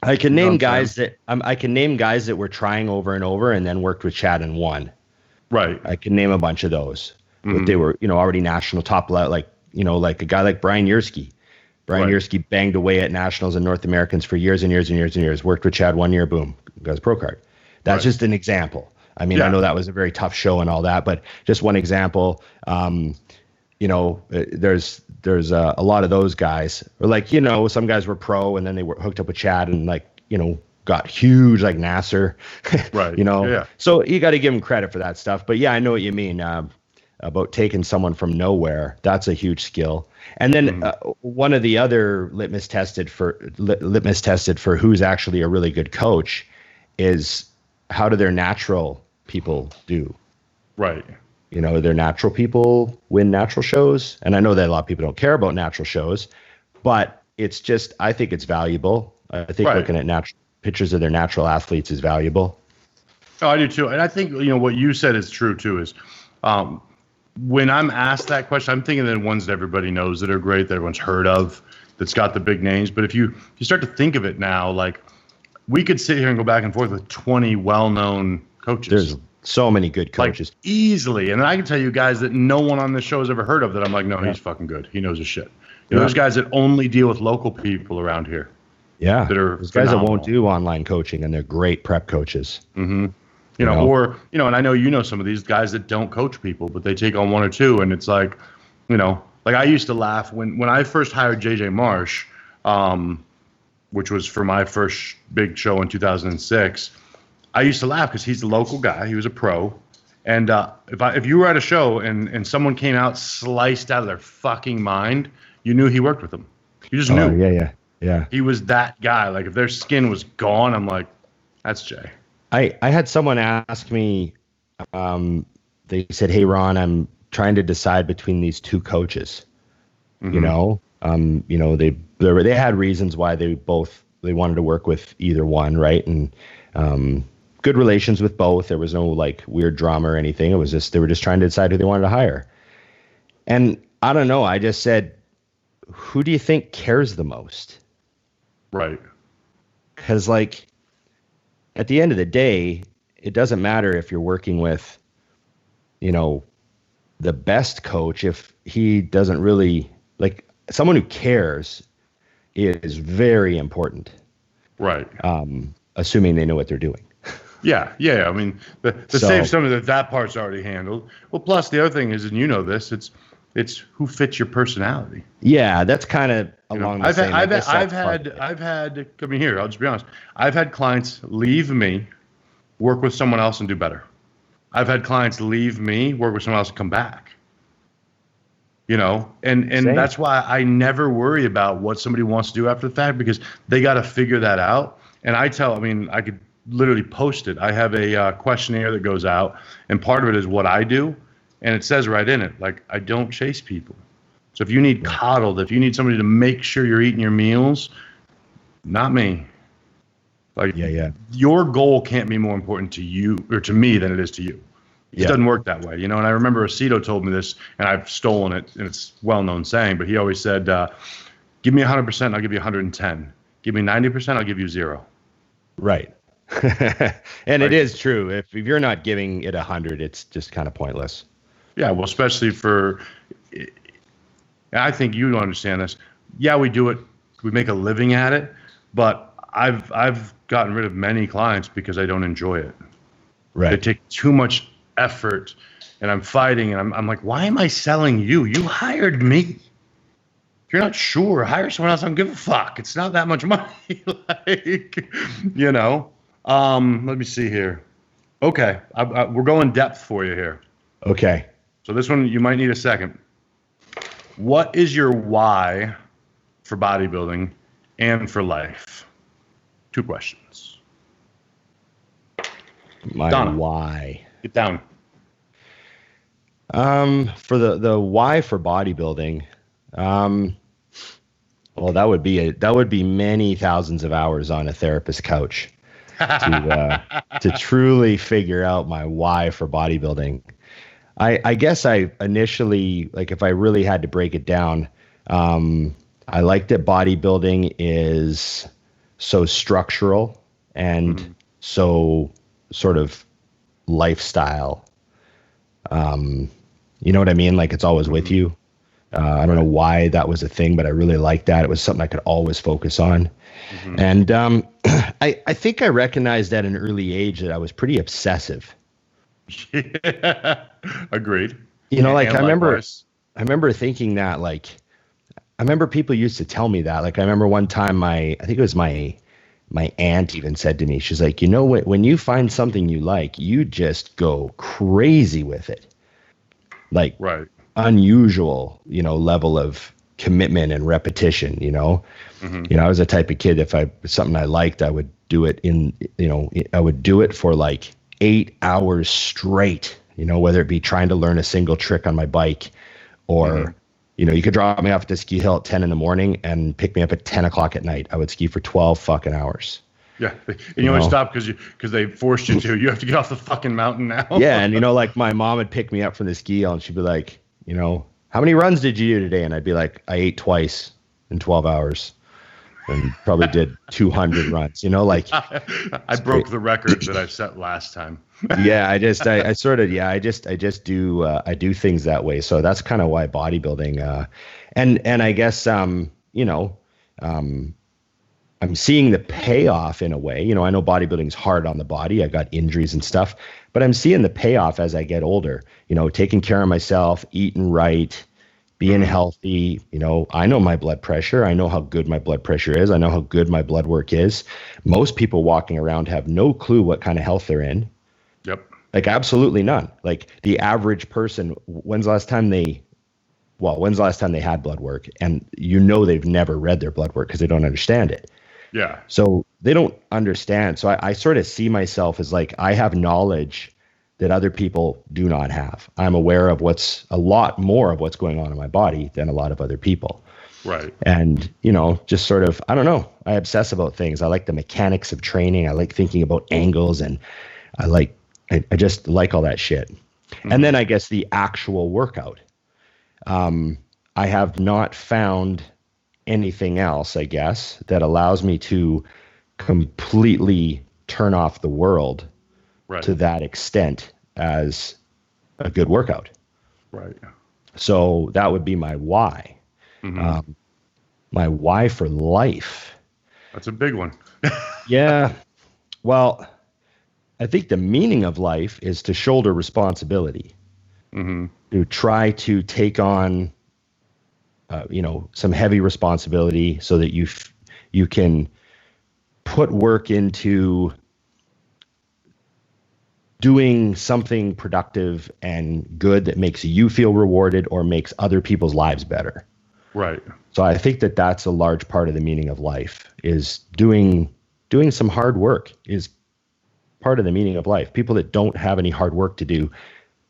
I can name guys that were trying over and over and then worked with Chad and won. Right. I can name a bunch of those. But they were, you know, already national top level, like, you know, like a guy like Brian Yersky. Brian Yersky banged away at nationals and North Americans for years and years and years and years. Worked with Chad 1 year, boom, got his pro card. That's just an example. I mean, I know that was a very tough show and all that, but just one example. You know, there's a lot of those guys, or like, you know, some guys were pro and then they were hooked up with Chad and, like, you know, got huge, like Nasser. Right. You know, yeah. So you got to give him credit for that stuff. But yeah, I know what you mean about taking someone from nowhere. That's a huge skill. And then one of the other litmus tested for who's actually a really good coach is how do their natural people do? Right. You know, their natural people win natural shows. And I know that a lot of people don't care about natural shows, but it's just, I think it's valuable. I think looking at pictures of their natural athletes is valuable. Oh, I do too. And I think, you know, what you said is true too, is when I'm asked that question, I'm thinking that ones that everybody knows that are great, that everyone's heard of, that's got the big names. But if you start to think of it now, like, we could sit here and go back and forth with 20 well-known coaches. There's so many good coaches. Like, easily. And then I can tell you guys that no one on this show has ever heard of that I'm like, no, he's fucking good. He knows his shit. You know, there's guys that only deal with local people around here. Yeah. That are there's guys that won't do online coaching and they're great prep coaches. Mm-hmm. You know, or, you know, and I know you know some of these guys that don't coach people, but they take on one or two. And it's like, you know, like I used to laugh when I first hired JJ Marsh, which was for my first big show in 2006. I used to laugh because he's a local guy. He was a pro. And if you were at a show and someone came out sliced out of their fucking mind, you knew he worked with them. You just knew. Yeah. He was that guy. Like, if their skin was gone, I'm like, that's Jay. I had someone ask me, they said, hey, Ron, I'm trying to decide between these two coaches. You know, they had reasons why they wanted to work with either one. Right. And good relations with both. There was no like weird drama or anything. It was just, they were just trying to decide who they wanted to hire. And I don't know. I just said, who do you think cares the most? Right. Because, like, at the end of the day, it doesn't matter if you're working with, you know, the best coach if he doesn't really, like, someone who cares is very important. Right. Assuming they know what they're doing. Yeah. I mean, the save some of that part's already handled. Well, plus the other thing is, and you know this, it's who fits your personality. Yeah, that's kind of along the same. I've had. I mean, here, I'll just be honest. I've had clients leave me, work with someone else, and do better. I've had clients leave me, work with someone else, and come back. You know, and that's why I never worry about what somebody wants to do after the fact, because they got to figure that out. And I could literally post it. I have a questionnaire that goes out, and part of it is what I do. And it says right in it, like, I don't chase people. So if you need coddled, if you need somebody to make sure you're eating your meals, not me. Like, your goal can't be more important to you or to me than it is to you. It doesn't work that way, you know. And I remember Aceto told me this, and I've stolen it, and it's a well-known saying, but he always said, give me 100%, I'll give you 110. Give me 90%, I'll give you 0. Right. And it is true. If you're not giving it 100, it's just kind of pointless. Yeah, well, especially for, I think you understand this. Yeah, we do it. We make a living at it, but I've gotten rid of many clients because I don't enjoy it. Right. They take too much effort, and I'm fighting, and I'm like, why am I selling you? You hired me. If you're not sure, hire someone else. I don't give a fuck. It's not that much money. Like, you know. Let me see here. Okay, we're going depth for you here. Okay. So this one, you might need a second. What is your why for bodybuilding and for life? 2 questions. My Donna, why. get down. For the why for bodybuilding, well, that would be many thousands of hours on a therapist couch to truly figure out my why for bodybuilding. I guess I initially, like, if I really had to break it down, I liked that bodybuilding is so structural and so sort of lifestyle. You know what I mean? Like, it's always with you. I don't know why that was a thing, but I really liked that. It was something I could always focus on. And I think I recognized at an early age that I was pretty obsessive. Yeah, agreed. You know, like, I remember thinking that, like, I remember people used to tell me that. Like, I remember one time I think it was my aunt even said to me, she's like, you know what, when you find something you like, you just go crazy with it. Like, right. Unusual, you know, level of commitment and repetition, you know. You know, I was the type of kid, if something I liked, I would do it I would do it for like 8 hours straight, you know, whether it be trying to learn a single trick on my bike or, you know, you could drop me off at the ski hill at 10 in the morning and pick me up at 10 o'clock at night. I would ski for 12 fucking hours. Yeah. And you only stop because they forced you to. You have to get off the fucking mountain now. Yeah. And, you know, like, my mom would pick me up from the ski hill and she'd be like, you know, how many runs did you do today? And I'd be like, I ate twice in 12 hours. And probably did 200 runs, you know, like. I broke the record that I set last time. Yeah, I just do things that way. So that's kind of why bodybuilding, and I guess, you know, I'm seeing the payoff in a way. You know, I know bodybuilding is hard on the body. I got injuries and stuff, but I'm seeing the payoff as I get older, you know, taking care of myself, eating right, being healthy. You know, I know my blood pressure. I know how good my blood pressure is. I know how good my blood work is. Most people walking around have no clue what kind of health they're in. Yep. Like, absolutely none. Like, the average person, when's the last time they had blood work? And you know, they've never read their blood work because they don't understand it. Yeah. So they don't understand. So I sort of see myself as like, I have knowledge that other people do not have. I'm aware of a lot more of what's going on in my body than a lot of other people. Right. And, you know, just sort of, I don't know, I obsess about things. I like the mechanics of training. I like thinking about angles, and I just like all that shit. And then I guess the actual workout. I have not found anything else, I guess, that allows me to completely turn off the world to that extent as a good workout. Right. So that would be my why. My why for life. That's a big one. Yeah. Well, I think the meaning of life is to shoulder responsibility, to try to take on, you know, some heavy responsibility so that you can put work into doing something productive and good that makes you feel rewarded or makes other people's lives better. Right. So I think that that's a large part of the meaning of life, is doing some hard work is part of the meaning of life. People that don't have any hard work to do,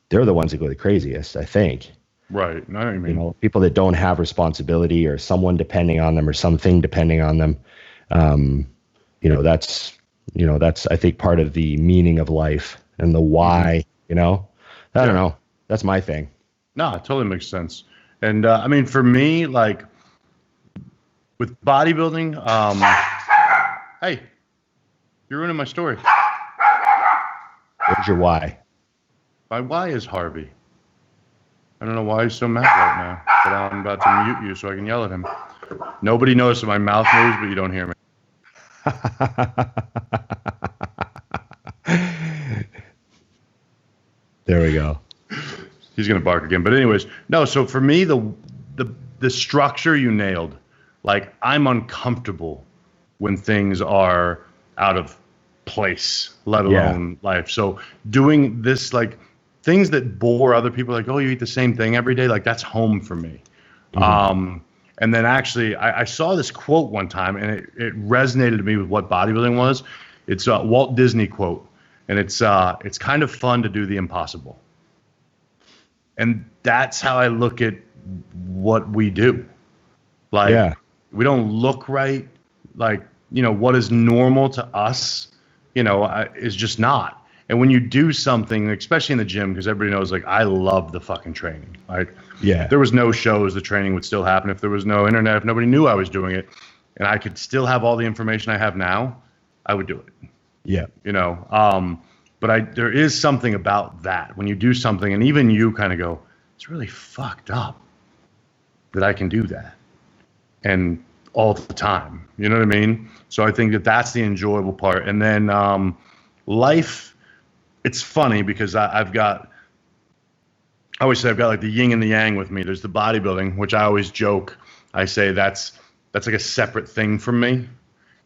they're the ones that go the craziest, I think. Right. No, I mean, you know, people that don't have responsibility or someone depending on them or something depending on them. That's I think part of the meaning of life and the why, you know, I don't know. That's my thing. No, it totally makes sense. And I mean, for me, like with bodybuilding, Hey, you're ruining my story. Where's your why? My why is Harvey. I don't know why he's so mad right now, but I'm about to mute you so I can yell at him. Nobody knows that my mouth moves, but you don't hear me. There we go. He's gonna bark again. But anyways, no. So for me, the structure you nailed. Like, I'm uncomfortable when things are out of place, let alone life. So doing this, like, things that bore other people, like, oh, you eat the same thing every day, like, that's home for me. Mm-hmm. And then actually, I saw this quote one time, and it resonated to me with what bodybuilding was. It's a Walt Disney quote, and it's kind of fun to do the impossible. And that's how I look at what we do. Like, we don't look right. Like, you know, what is normal to us, you know, is just not. And when you do something, especially in the gym, because everybody knows, like, I love the fucking training. Like, if there was no shows, the training would still happen. If there was no internet, if nobody knew I was doing it, and I could still have all the information I have now, I would do it. Yeah. You know, but there is something about that when you do something, and even you kind of go, it's really fucked up that I can do that. And all the time, you know what I mean? So I think that that's the enjoyable part. And then life, it's funny because I always say I've got like the yin and the yang with me. There's the bodybuilding, which I always joke. I say that's like a separate thing from me.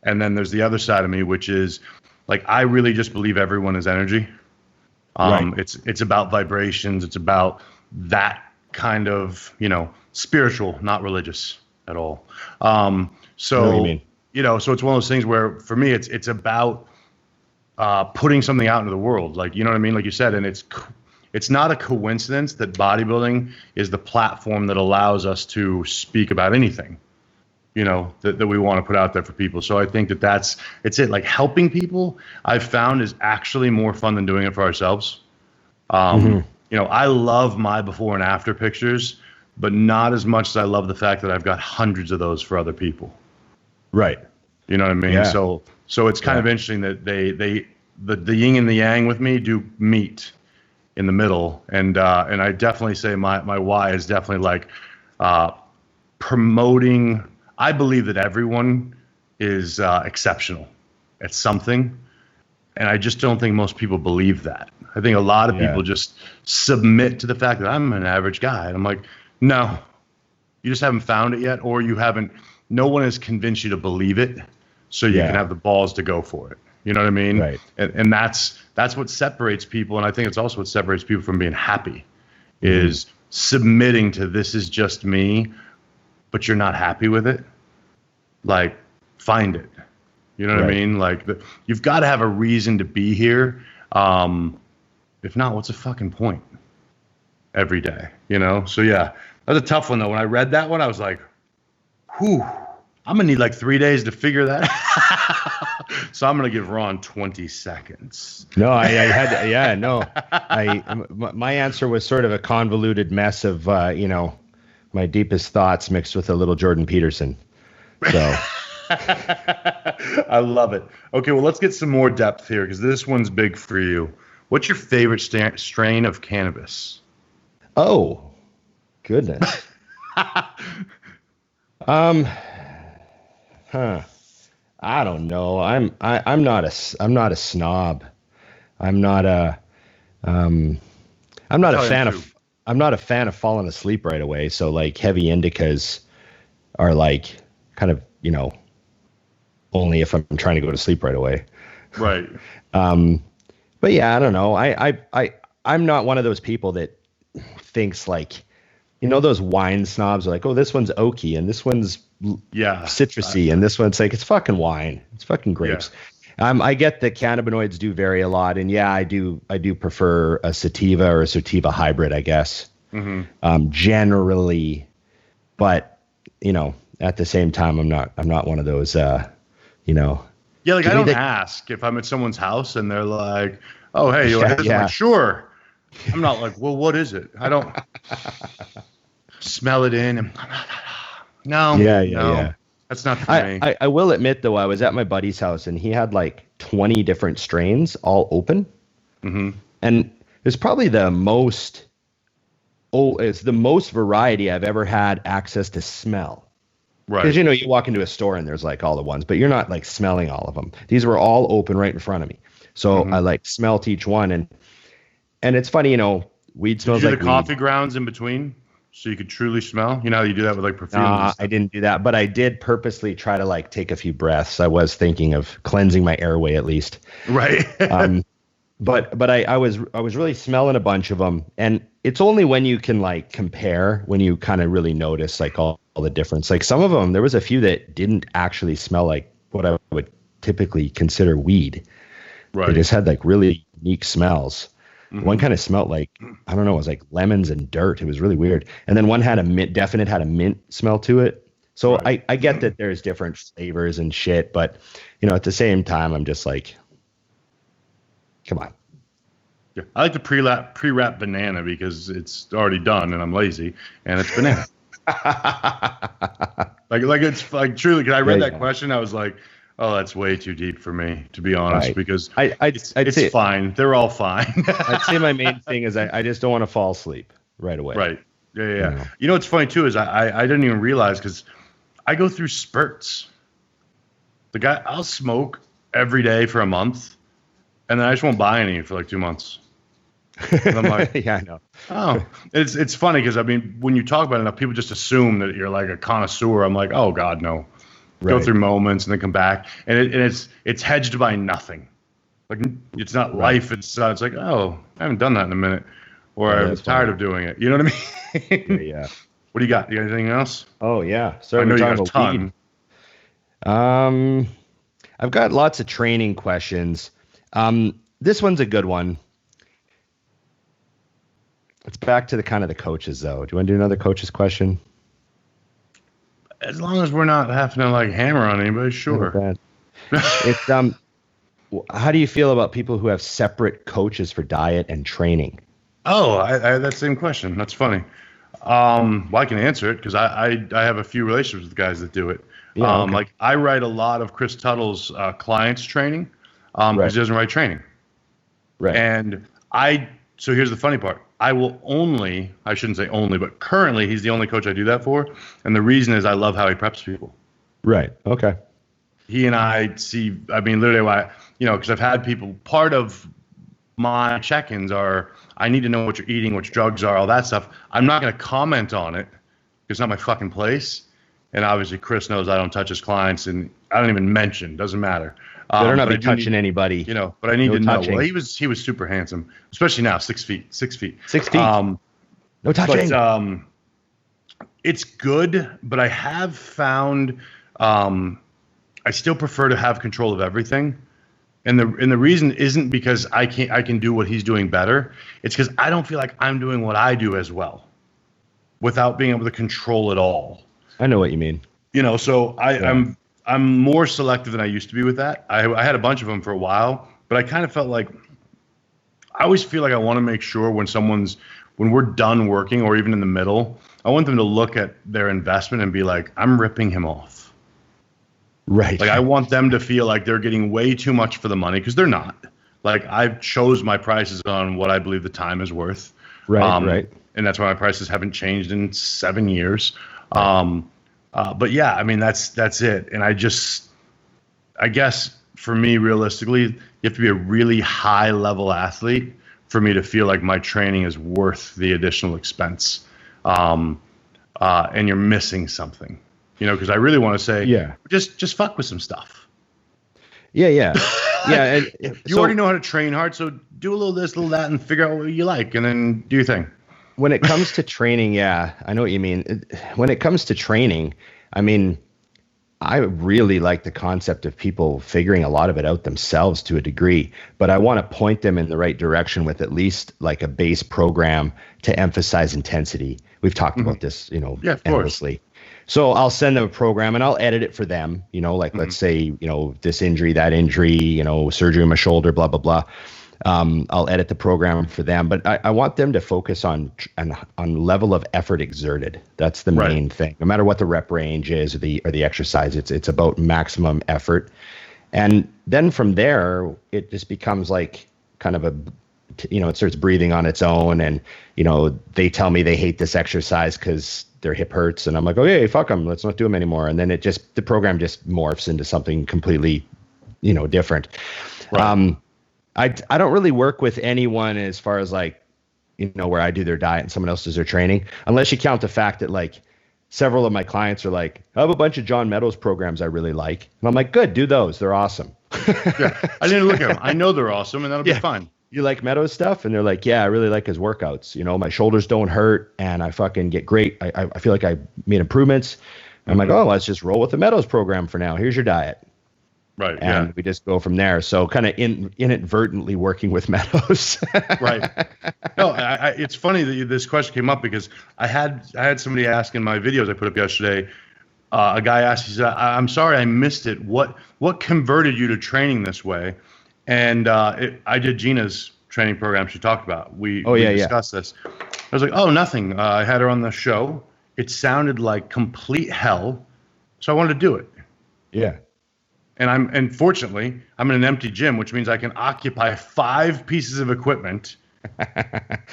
And then there's the other side of me, which is like, I really just believe everyone is energy. Right. It's about vibrations. It's about that kind of, you know, spiritual, not religious at all. So, you know, so it's one of those things where for me, it's about putting something out into the world. Like, you know what I mean? Like you said, and it's not a coincidence that bodybuilding is the platform that allows us to speak about anything, you know, that we want to put out there for people. So I think it's it. Like, helping people, I've found, is actually more fun than doing it for ourselves. You know, I love my before and after pictures, but not as much as I love the fact that I've got hundreds of those for other people. Right. You know what I mean? Yeah. So it's kind of interesting that the yin and the yang with me do meet in the middle. And I definitely say my why is definitely like promoting. I believe that everyone is exceptional at something. And I just don't think most people believe that. I think a lot of people just submit to the fact that I'm an average guy. And I'm like, no, you just haven't found it yet, or no one has convinced you to believe it, so you can have the balls to go for it. You know what I mean? Right. And that's what separates people. And I think it's also what separates people from being happy, is submitting to, this is just me, but you're not happy with it. Like, find it. You know what I mean? Like, you've got to have a reason to be here. If not, what's the fucking point every day? You know? So yeah, that was a tough one though. When I read that one, I was like, whew, I'm gonna need like 3 days to figure that out. So I'm gonna give Ron 20 seconds. No, I had, no. My answer was sort of a convoluted mess of, you know, my deepest thoughts mixed with a little Jordan Peterson. So. I love it. Okay, well, let's get some more depth here, because this one's big for you. What's your favorite strain of cannabis? Oh, goodness. I don't know. I'm not a snob. I'm not a fan of falling asleep right away. So like heavy indicas are like kind of, you know, only if I'm trying to go to sleep right away. Right. But yeah, I don't know. I'm not one of those people that thinks like, you know, those wine snobs are like, oh, this one's oaky and this one's citrusy and this one's like, it's fucking wine. It's fucking grapes. Yeah. I get that cannabinoids do vary a lot, and yeah, I do prefer a sativa or a sativa hybrid, I guess. Generally, but you know, at the same time, I'm not one of those, you know. Yeah, like I don't ask if I'm at someone's house and they're like, "Oh, hey, you like this?" I'm like, sure. I'm not like, "Well, what is it?" I don't smell it in and no. Yeah. That's not for me. I will admit though, I was at my buddy's house and he had like 20 different strains all open. Mm-hmm. And it's probably it's the most variety I've ever had access to smell. Right. Because, you walk into a store and there's like all the ones, but you're not like smelling all of them. These were all open right in front of me. So I like smelt each one. And it's funny, weed smells like the coffee grounds in between so you could truly smell? You know how you do that with like perfume? I didn't do that, but I did purposely try to like take a few breaths. I was thinking of cleansing my airway at least. Right. But I was really smelling a bunch of them, and it's only when you can like compare, when you kind of really notice like all the difference. Like some of them, there was a few that didn't actually smell like what I would typically consider weed. Right. They just had like really unique smells. Mm-hmm. One kind of smelled like, I don't know, it was like lemons and dirt. It was really weird. And then one had a mint smell to it. So right. I get that there's different flavors and shit, but at the same time, I'm just like, come on. Yeah. I like the pre-wrap banana because it's already done and I'm lazy and it's banana. like it's like truly, because I read that question, I was like, oh, that's way too deep for me, to be honest, right. Because it's fine. They're all fine. I'd say my main thing is I just don't want to fall asleep right away. Right. Yeah. What's funny too is I didn't even realize, because I go through spurts. I'll smoke every day for a month, and then I just won't buy any for like 2 months. And I'm like, yeah, I know. Oh, it's funny because when you talk about it enough, people just assume that you're like a connoisseur. I'm like, oh God, no. Right. Go through moments and then come back, and it's hedged by nothing. Like it's not life. It's like, oh, I haven't done that in a minute, or I was tired of doing it. You know what I mean? Yeah. What do you got? You got anything else? Oh yeah. So I know you got a ton. I've got lots of training questions. This one's a good one. It's back to the kind of the coaches though. Do you want to do another coach's question? As long as we're not having to like hammer on anybody, sure. It's how do you feel about people who have separate coaches for diet and training? Oh, I had that same question. That's funny. Well, I can answer it because I have a few relationships with guys that do it. Yeah, okay. Like I write a lot of Chris Tuttle's clients training because he doesn't write training. Right. And so here's the funny part. I shouldn't say only, but currently he's the only coach I do that for. And the reason is I love how he preps people. Right. Okay. He and I see, literally why, because I've had people, part of my check-ins are, I need to know what you're eating, what your drugs are, all that stuff. I'm not going to comment on it. It's not my fucking place. And obviously Chris knows I don't touch his clients, and I don't even mention, doesn't matter. They're not touching anybody. But I need to know. Well, he was super handsome, especially now, 6 feet. 6 feet. No touching. But, it's good, but I have found I still prefer to have control of everything. And the reason isn't because I can do what he's doing better. It's because I don't feel like I'm doing what I do as well without being able to control it all. I know what you mean. So I'm more selective than I used to be with that. I had a bunch of them for a while, but I kind of felt like I always feel like I want to make sure when we're done working or even in the middle, I want them to look at their investment and be like, I'm ripping him off. Right. Like I want them to feel like they're getting way too much for the money, because they're not. Like I've chose my prices on what I believe the time is worth. Right. Right. And that's why my prices haven't changed in 7 years. But yeah, that's it. And I guess for me, realistically, you have to be a really high level athlete for me to feel like my training is worth the additional expense. And you're missing something, because I really want to say, just fuck with some stuff. Yeah. Yeah. And you already know how to train hard. So do a little this, a little that, and figure out what you like, and then do your thing. When it comes to training, yeah, I know what you mean. When it comes to training, I really like the concept of people figuring a lot of it out themselves to a degree, but I want to point them in the right direction with at least like a base program to emphasize intensity. We've talked about this, endlessly. So I'll send them a program and I'll edit it for them, let's say, this injury, that injury, surgery on my shoulder, blah, blah, blah. I'll edit the program for them, but I want them to focus on level of effort exerted. That's the main thing. No matter what the rep range is or the exercise, it's about maximum effort. And then from there, it just becomes like kind of it starts breathing on its own. And, they tell me they hate this exercise because their hip hurts. And I'm like, okay, fuck them. Let's not do them anymore. And then the program just morphs into something completely, different. Right. I don't really work with anyone as far as like, where I do their diet and someone else does their training, unless you count the fact that like several of my clients are like, I have a bunch of John Meadows programs I really like. And I'm like, good, do those. They're awesome. Yeah, I didn't look at them. I know they're awesome and that'll be fine. You like Meadows stuff? And they're like, yeah, I really like his workouts. My shoulders don't hurt and I fucking get great. I feel like I made improvements. I'm like, oh, let's just roll with the Meadows program for now. Here's your diet. Right. And we just go from there. So kind of inadvertently working with Meadows. Right. No, it's funny that this question came up because I had somebody ask in my videos I put up yesterday. A guy asked, he said, I'm sorry I missed it. What converted you to training this way? And I did Gina's training program she talked about. We discussed this. I was like, oh, nothing. I had her on the show. It sounded like complete hell. So I wanted to do it. Yeah. And fortunately, I'm in an empty gym, which means I can occupy 5 pieces of equipment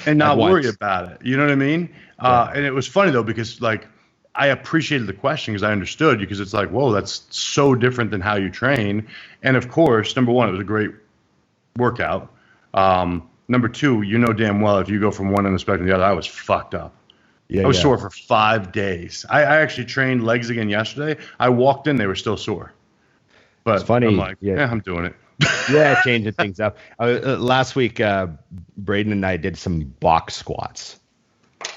and not worry about it. You know what I mean? Yeah. And it was funny, though, because like I appreciated the question because I understood, because it's like, whoa, that's so different than how you train. And of course, number one, it was a great workout. Number two, damn well if you go from one end of the spectrum to the other, I was fucked up. Yeah, I was sore for 5 days. I actually trained legs again yesterday. I walked in, they were still sore. But it's funny. I'm like, I'm doing it. Yeah, changing things up. Last week, Braden and I did some box squats.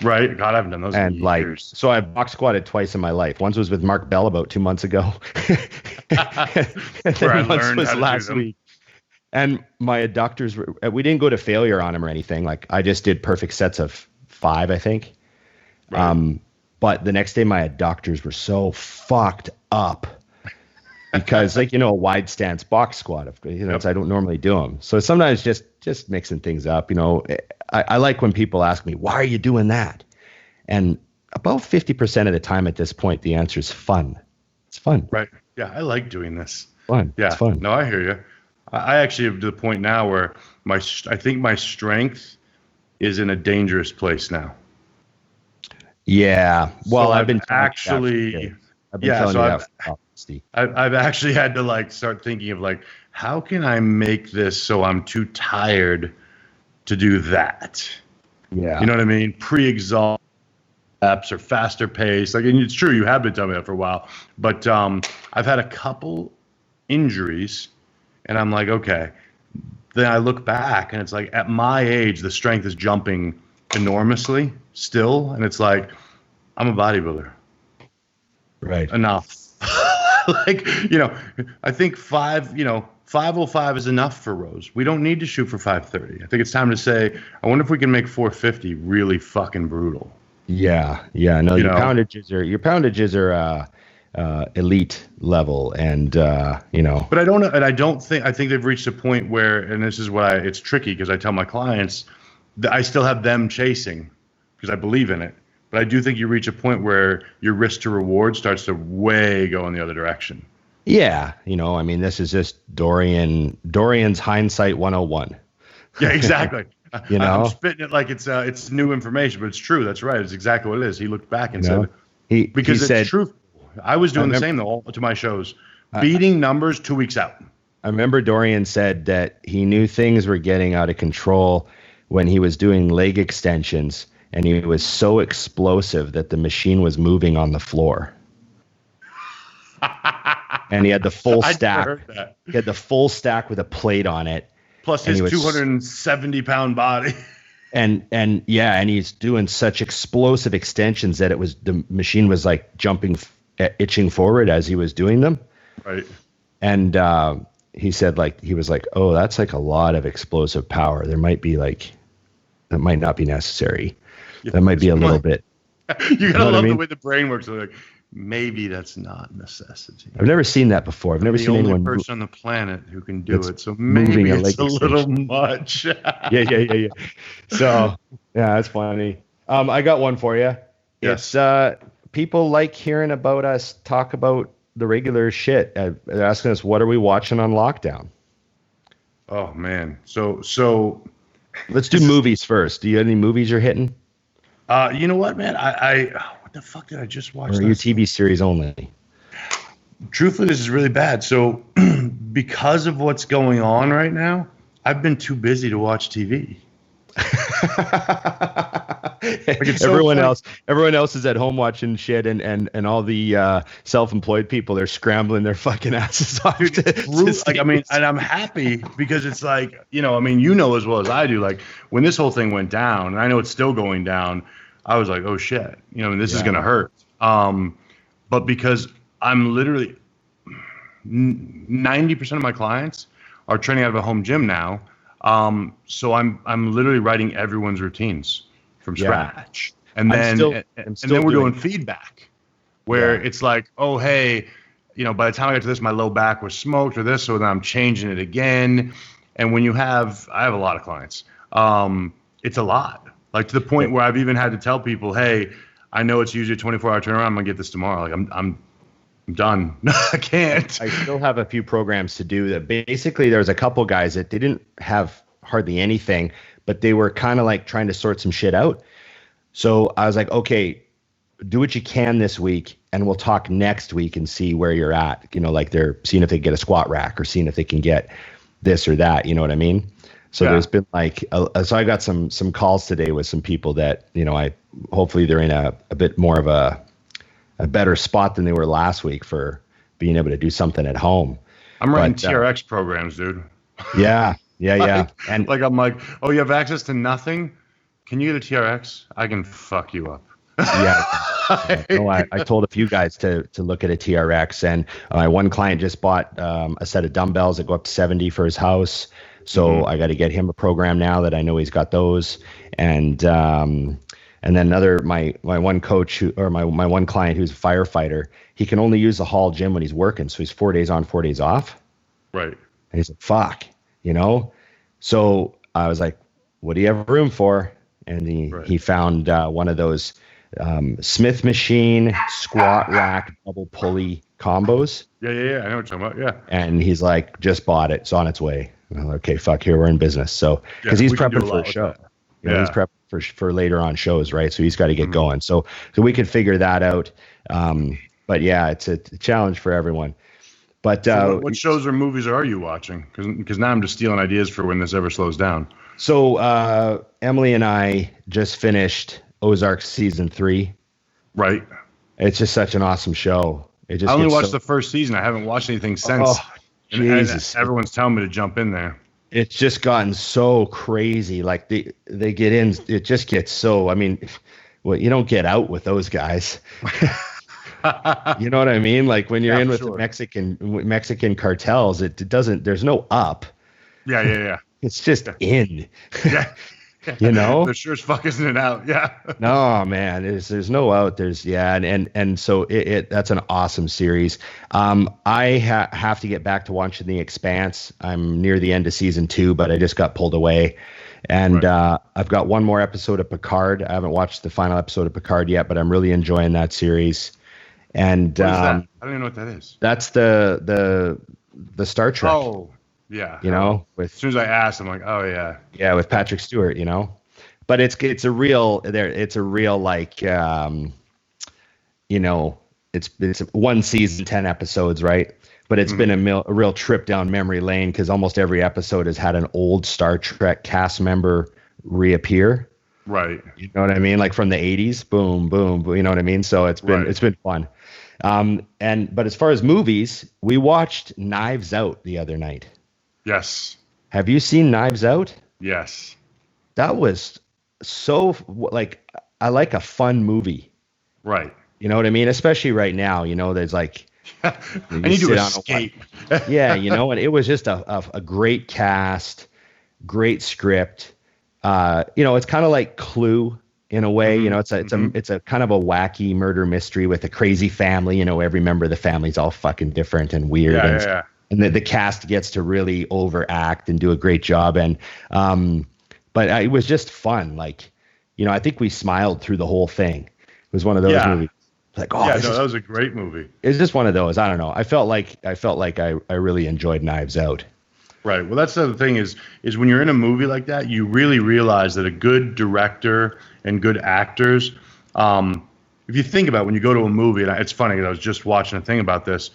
Right. God, I haven't done those in years. So I box squatted twice in my life. Once was with Mark Bell about 2 months ago. Where I learned was how to last week. And my adductors, we didn't go to failure on him or anything. Like I just did perfect sets of 5, I think. Right. But the next day my adductors were so fucked up. Because a wide stance box squat, I don't normally do them. So sometimes just mixing things up, I like when people ask me, why are you doing that? And about 50% of the time at this point, the answer is fun. It's fun. Right. Yeah. I like doing this. Fun. Yeah. It's fun. No, I hear you. I actually am to the point now where I think my strength is in a dangerous place now. Yeah. Well, so I've been actually, I've actually had to start thinking of how can I make this so I'm too tired to do that? Yeah. You know what I mean? Pre-exhaust reps or faster pace. And it's true, you have been telling me that for a while. But I've had a couple injuries and I'm like, okay. Then I look back and it's like at my age, the strength is jumping enormously still. And it's like, I'm a bodybuilder. Right. Enough. I think 505 is enough for Rose. We don't need to shoot for 530. I think it's time to say, I wonder if we can make 450 really fucking brutal. Yeah. No, your poundages are elite level, and But I don't know, and I think they've reached a point where, and this is why it's tricky because I tell my clients that I still have them chasing because I believe in it. But I do think you reach a point where your risk to reward starts to way go in the other direction. Yeah. This is just Dorian's hindsight 101. Yeah, exactly. I'm spitting it like it's new information, but it's true. That's right. It's exactly what it is. He looked back and said, it's true. I was doing the same though to my shows, beating numbers 2 weeks out. I remember Dorian said that he knew things were getting out of control when he was doing leg extensions. And he was so explosive that the machine was moving on the floor. And he had the full stack. He had the full stack with a plate on it. Plus his 270-pound body. And he's doing such explosive extensions that the machine was jumping, itching forward as he was doing them. Right. And he said he was like, oh, that's a lot of explosive power. There might be that might not be necessary. Yeah, that might be a little bit. You gotta love the way the brain works. maybe that's not a necessity. I've never seen that before. I've never seen anyone. The only person on the planet who can do it. So moving maybe a it's leg a little extension. much. Yeah. So, yeah, that's funny. I got one for you. Yes. It's people like hearing about us talk about the regular shit. They're asking us, what are we watching on lockdown? Oh man. So let's do movies first. Do you have any movies you're hitting? You know what, man? I what the fuck did I just watch? Or are you TV series only? Truthfully, this is really bad. So because of what's going on right now, I've been too busy to watch TV. Everyone else is at home watching shit, and all the self-employed people, they're scrambling their fucking asses off. And I'm happy because it's like, you know as well as I do, like when this whole thing went down, and I know it's still going down, I was like, oh shit, this is gonna hurt. But because I'm literally 90% of my clients are training out of a home gym now. So I'm literally writing everyone's routines from scratch. And then we're doing feedback where it's like, oh, hey, by the time I got to this, my low back was smoked or this, so then I'm changing it again. And when I have a lot of clients, it's a lot, like to the point where I've even had to tell people, hey, I know it's usually a 24-hour turnaround. I'm going to get this tomorrow. Like I'm done. I can't. I still have a few programs to do that. Basically, there's a couple guys that didn't have hardly anything, but they were kind of like trying to sort some shit out. So I was like, okay, do what you can this week, and we'll talk next week and see where you're at. Like they're seeing if they can get a squat rack or seeing if they can get this or that. You know what I mean? So there's been like, so I got some calls today with some people that, hopefully they're in a bit more of a better spot than they were last week for being able to do something at home. I'm running TRX programs, dude. Yeah. And like, I'm like, oh, you have access to nothing? Can you get a TRX? I can fuck you up. Yeah. No, I told a few guys to look at a TRX, and my one client just bought a set of dumbbells that go up to 70 for his house. So I got to get him a program now that I know he's got those. And then my one coach my one client who's a firefighter, he can only use the hall gym when he's working. So he's 4 days on, 4 days off. Right. And he's like, fuck, So I was like, what do you have room for? And he found one of those Smith machine squat rack double pulley combos. Yeah. I know what you're talking about. Yeah. And he's like, just bought it. It's on its way. And I'm like, okay, fuck, here we're in business. So because he's prepping for a show. He's prepping for later on shows, right? So he's got to get going. So we could figure that out. But yeah, it's a challenge for everyone. But what shows or movies are you watching? Because now I'm just stealing ideas for when this ever slows down. So Emily and I just finished Ozark season 3. Right. It's just such an awesome show. I only watched the first season. I haven't watched anything since. Oh, Jesus. And everyone's telling me to jump in there. It's just gotten so crazy. Like they get in, it just gets so, you don't get out with those guys. You know what I mean? Like when you're in with the Mexican cartels, it doesn't, there's no up. Yeah. It's just in. Yeah. There sure as fuck isn't an out. Yeah. No, man. There's no out. And so that's an awesome series. I have to get back to watching The Expanse. I'm near the end of season 2, but I just got pulled away. And I've got one more episode of Picard. I haven't watched the final episode of Picard yet, but I'm really enjoying that series. And what is that? I don't even know what that is. That's the Star Trek. Oh. Yeah. With as soon as I asked, I'm like, oh yeah. Yeah, with Patrick Stewart, But it's a real like it's one season, 10 episodes, right? But it's been a real trip down memory lane because almost every episode has had an old Star Trek cast member reappear. Right. You know what I mean? Like from the 80s, boom, boom, you know what I mean? So it's been fun. But as far as movies, we watched Knives Out the other night. Yes. Have you seen Knives Out? Yes. That was so I like a fun movie. Right. You know what I mean? Especially right now, there's like I need to escape. Yeah, and it was just a great cast, great script. It's kind of like Clue in a way. Mm-hmm. You know, it's a kind of a wacky murder mystery with a crazy family. You know, every member of the family's all fucking different and weird. And the cast gets to really overact and do a great job. And but it was just fun. Like, you know, I think we smiled through the whole thing. It was one of those movies. Like, oh, that was a great movie. It's just one of those. I don't know. I felt like I really enjoyed Knives Out. Right. Well, that's the other thing is when you're in a movie like that, you really realize that a good director and good actors, if you think about it, when you go to a movie, and it's funny, I was just watching a thing about this,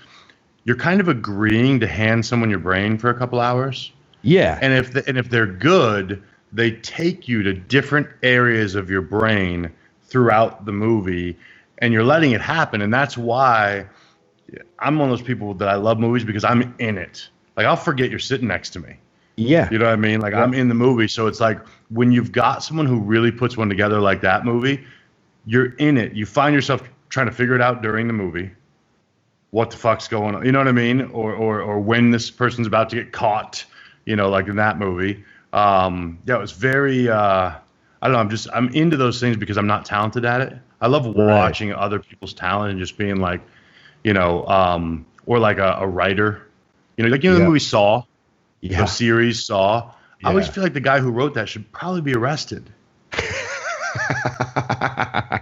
you're kind of agreeing to hand someone your brain for a couple hours. Yeah. And if they're good, they take you to different areas of your brain throughout the movie, and you're letting it happen. And that's why I'm one of those people that I love movies, because I'm in it. Like, I'll forget you're sitting next to me. Yeah. You know what I mean? Like, I'm in the movie. So it's like when you've got someone who really puts one together like that movie, you're in it. You find yourself trying to figure it out during the movie. What the fuck's going on? You know what I mean? Or when this person's about to get caught, you know, like in that movie. It was very, I don't know. I'm into those things because I'm not talented at it. I love watching other people's talent and just being like, you know, or like a writer, you know, like, you know, the movie Saw, the series Saw. I always feel like the guy who wrote that should probably be arrested.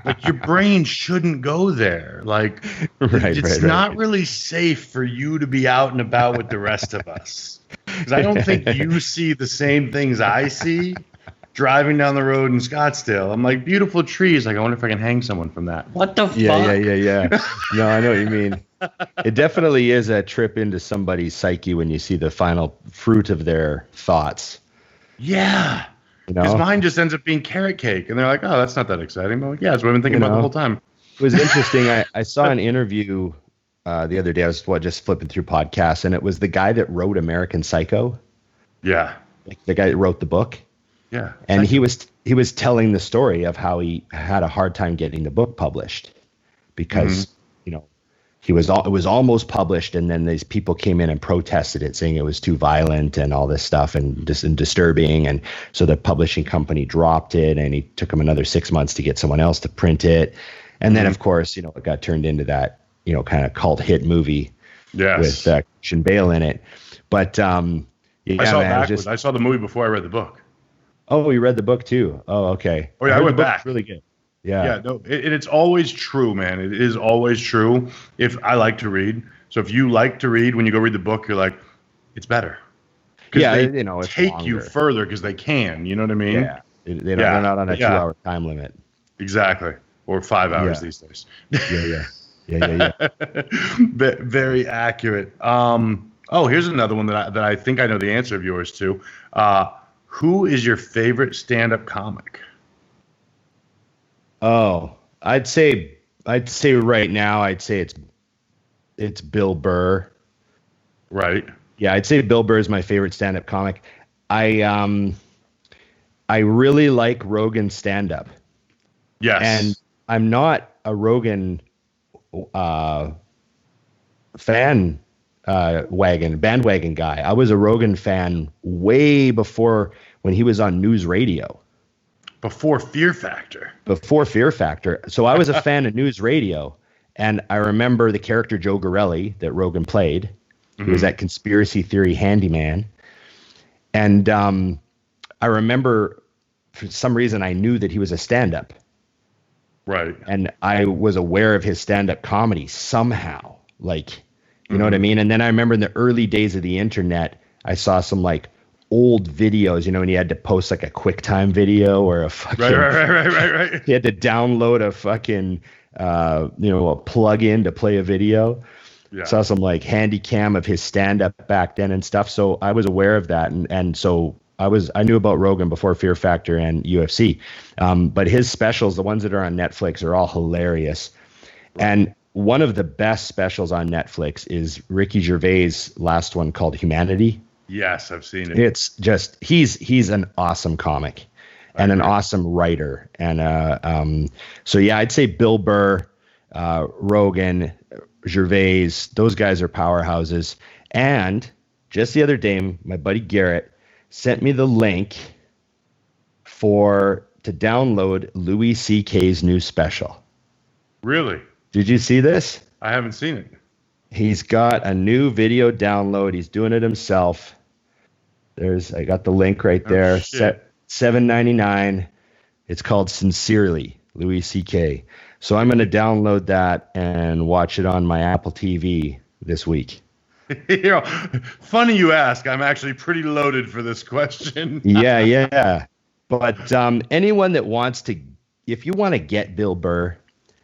Like, your brain shouldn't go there. Like, it's not really safe for you to be out and about with the rest of us. Because I don't think you see the same things I see driving down the road in Scottsdale. I'm like, beautiful trees. Like, I wonder if I can hang someone from that. What the fuck? Yeah. No, I know what you mean. It definitely is a trip into somebody's psyche when you see the final fruit of their thoughts. Yeah. Because mine just ends up being carrot cake. And they're like, oh, that's not that exciting. But like, yeah, that's what I've been thinking about the whole time. It was interesting. I saw an interview the other day. I was just flipping through podcasts, and it was the guy that wrote American Psycho. Yeah. Like, the guy that wrote the book. Yeah. And he was telling the story of how he had a hard time getting the book published because, you know, it was almost published, and then these people came in and protested it, saying it was too violent and all this stuff and disturbing. And so the publishing company dropped it, and it took him another 6 months to get someone else to print it. And then, of course, you know, it got turned into that, you know, kind of cult hit movie with Christian Bale in it. But I saw it backwards. I saw the movie before I read the book. Oh, you read the book too? Oh, okay. Oh, yeah, I went back. Really good. Yeah. Yeah, no, it's always true, man. It is always true. If I like to read, so if you like to read, when you go read the book, you're like, it's better. Yeah, you know, it's take longer. You further because they can. You know what I mean? Yeah. They're not on a 2-hour time limit. Exactly. Or 5 hours these days. Yeah. Very accurate. Here's another one that I think I know the answer of yours to. Who is your favorite stand-up comic? Oh, I'd say right now, it's Bill Burr. Right. Yeah, I'd say Bill Burr is my favorite stand-up comic. I really like Rogan's stand-up. Yes. And I'm not a Rogan bandwagon guy. I was a Rogan fan way before, when he was on News Radio. Before Fear Factor. So I was a fan of News Radio, and I remember the character Joe Gorelli that Rogan played. He was that conspiracy theory handyman. And I remember, for some reason, I knew that he was a stand-up. Right. And I was aware of his stand-up comedy somehow. Like, you know what I mean? And then I remember in the early days of the internet, I saw some like old videos, you know, when you had to post like a QuickTime video or a fucking... Right. You had to download a fucking, a plug-in to play a video. Yeah. Saw some like handy cam of his stand-up back then and stuff. So I was aware of that. And so I knew about Rogan before Fear Factor and UFC. But his specials, the ones that are on Netflix, are all hilarious. Right. And one of the best specials on Netflix is Ricky Gervais' last one called Humanity. Yes, I've seen it. It's just, he's an awesome comic and an awesome writer. And so, yeah, I'd say Bill Burr, Rogan, Gervais, those guys are powerhouses. And just the other day, my buddy Garrett sent me the link for to download Louis C.K.'s new special. Really? Did you see this? I haven't seen it. He's got a new video download. He's doing it himself. I got the link right there. $7.99. It's called Sincerely, Louis C.K. So I'm going to download that and watch it on my Apple TV this week. Funny you ask. I'm actually pretty loaded for this question. Yeah. But anyone that wants to, if you want to get Bill Burr,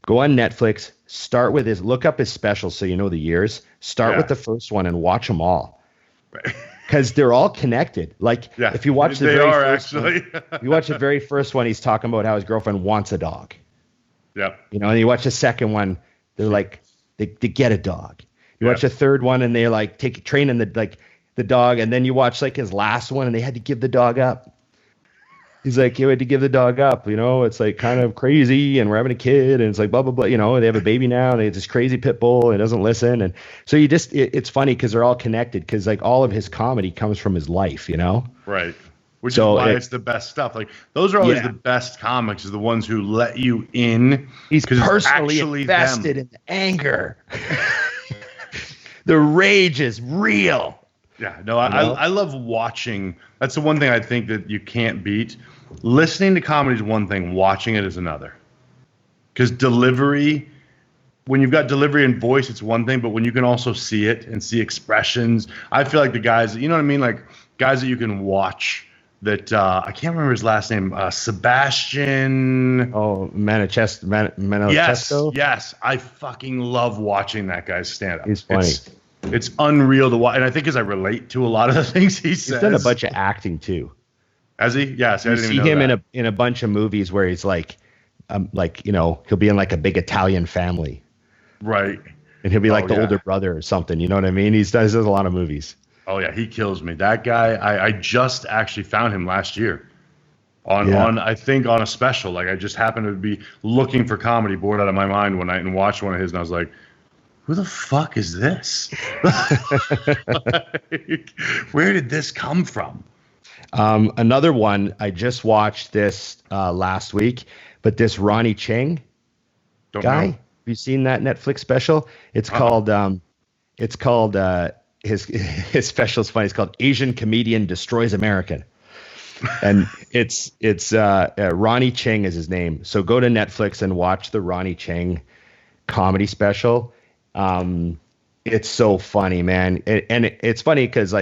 go on Netflix, start with look up his specials so you know the years. Start with the first one and watch them all. Because they're all connected. If you watch you watch the very first one, he's talking about how his girlfriend wants a dog. Yep. And you watch the second one, they're like, they get a dog. You watch the third one and they training the dog, and then you watch his last one and they had to give the dog up. He's like, you had to give the dog up, it's kind of crazy, and we're having a kid, and it's blah, blah, blah, they have a baby now, and it's this crazy pit bull, and it doesn't listen. And so it's funny because they're all connected, because all of his comedy comes from his life, Right. Which is why it's the best stuff. Those are always the best comics, is the ones who let you in. He's personally invested in the anger. The rage is real. Yeah, no, I love watching. That's the one thing I think that you can't beat. Listening to comedy is one thing. Watching it is another. Because delivery, when you've got delivery and voice, it's one thing. But when you can also see it and see expressions, I feel like the guys, you know what I mean? Guys that you can watch that, I can't remember his last name, Sebastian. Oh, Maniscalco? Yes. I fucking love watching that guy's stand-up. He's funny. It's unreal to watch, and I think because I relate to a lot of the things he says. He's done a bunch of acting too. Has he? Yes. You see him in a bunch of movies where he's he'll be in a big Italian family, right? And he'll be the older brother or something. You know what I mean? He does a lot of movies. Oh yeah, he kills me. That guy. I just actually found him last year on I think on a special. I just happened to be looking for comedy, bored out of my mind one night, and watched one of his, and I was like, who the fuck is this? Where did this come from? Another one, I just watched this last week, but this Ronnie Cheng guy, have you seen that Netflix special? It's called his special is funny. It's called Asian Comedian Destroys American. And it's Ronnie Cheng is his name. So go to Netflix and watch the Ronnie Cheng comedy special. It's so funny, man. And it's funny because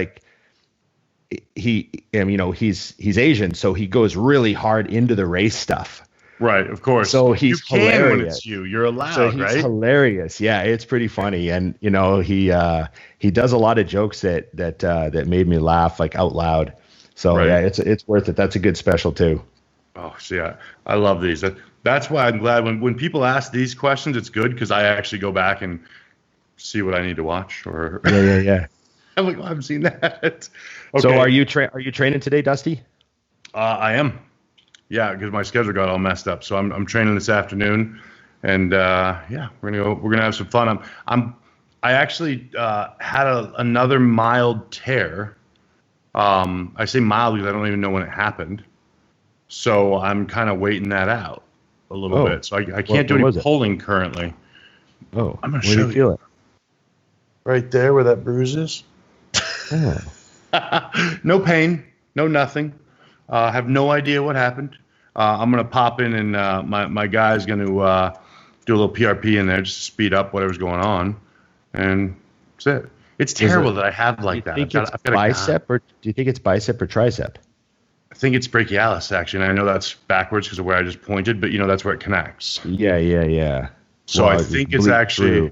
he's Asian, so he goes really hard into the race stuff. Right, of course. So he's hilarious. When it's you're allowed, so he's hilarious. Yeah, it's pretty funny. And he does a lot of jokes that made me laugh out loud. So it's worth it. That's a good special too. Oh, see, I love these. That's why I'm glad when people ask these questions, it's good because I actually go back and see what I need to watch. Or yeah. I'm like, I haven't seen that. Okay. So are you training today, Dusty? I am. Yeah, because my schedule got all messed up. So I'm training this afternoon, and we're gonna have some fun. I actually had another mild tear. I say mild because I don't even know when it happened. So I'm kind of waiting that out a little bit. So I can't do any pulling currently. Oh, I'm gonna show you. Where do you feel it? Right there where that bruise is. Oh. No pain, no nothing. Have no idea what happened. I'm gonna pop in and my guy's gonna do a little PRP in there just to speed up whatever's going on, and that's it. It's terrible that I have like that. Do you think it's bicep or tricep? I think it's brachialis actually, and I know that's backwards because of where I just pointed, but that's where it connects. Yeah. So I think it's actually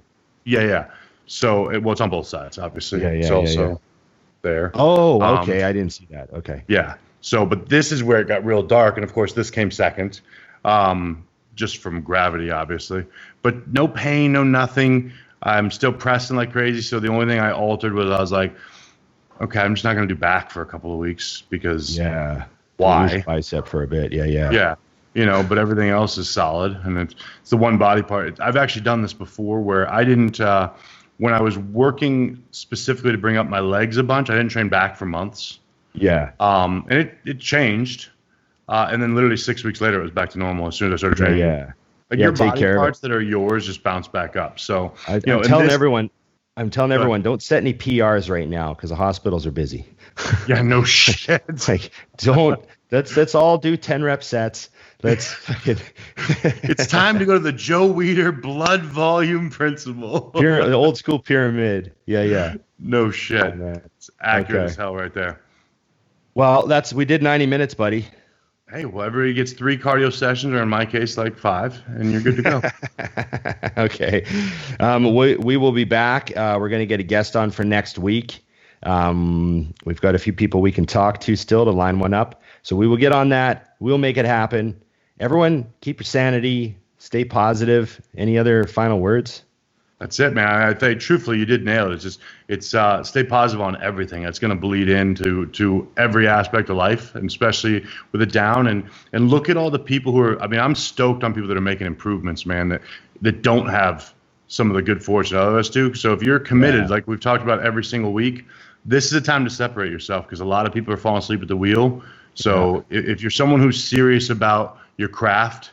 So it's on both sides, obviously. It's also there. Oh, okay. I didn't see that. Okay. Yeah. So, but this is where it got real dark, and of course, this came second, just from gravity, obviously. But no pain, no nothing. I'm still pressing like crazy. So the only thing I altered was I was like, okay, I'm just not going to do back for a couple of weeks because why? Bicep for a bit. Yeah. But everything else is solid, and it's the one body part. I've actually done this before where I didn't. When I was working specifically to bring up my legs a bunch, I didn't train back for months. Yeah. And it changed. And then literally 6 weeks later, it was back to normal as soon as I started training. Yeah. Like your body parts that are yours just bounce back up. So I'm telling everyone, don't set any PRs right now because the hospitals are busy. Yeah, no shit. Like, don't. Let's all do 10 rep sets. Let's. It's time to go to the Joe Weider blood volume principle. The old school pyramid. Yeah. No shit. Oh, it's accurate as hell right there. Well, we did 90 minutes, buddy. Hey, well, everybody gets 3 cardio sessions, or in my case, like 5, and you're good to go. Okay. We will be back. We're going to get a guest on for next week. We've got a few people we can talk to still to line one up. So we will get on that. We'll make it happen. Everyone, keep your sanity. Stay positive. Any other final words? That's it, man. I think truthfully, you did nail it. It's stay positive on everything. That's going to bleed into every aspect of life, and especially with it down. And look at all the people who are. I mean, I'm stoked on people that are making improvements, man. That don't have some of the good fortune other of us do. So if you're committed, like we've talked about every single week, this is a time to separate yourself because a lot of people are falling asleep at the wheel. So if you're someone who's serious about your craft,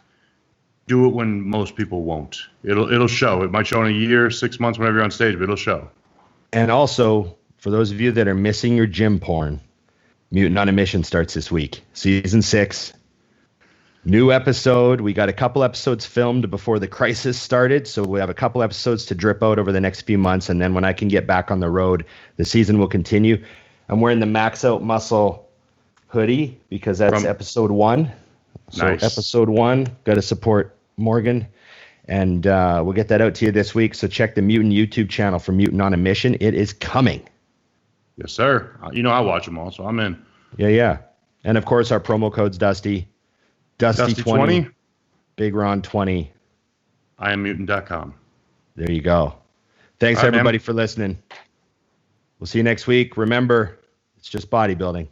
do it when most people won't. It'll show. It might show in a year, 6 months, whenever you're on stage, but it'll show. And also, for those of you that are missing your gym porn, Mutant on a Mission starts this week. Season 6. New episode. We got a couple episodes filmed before the crisis started, so we have a couple episodes to drip out over the next few months, and then when I can get back on the road, the season will continue. I'm wearing the Max Out Muscle hoodie because that's episode 1. So nice. Episode 1, got to support Morgan, and we'll get that out to you this week. So check the Mutant YouTube channel for Mutant on a Mission. It is coming. Yes, sir. I watch them all, so I'm in. Yeah. And of course, our promo code's Dusty 20, Big Ron 20. IamMutant.com. There you go. Thanks everybody for listening. We'll see you next week. Remember, it's just bodybuilding.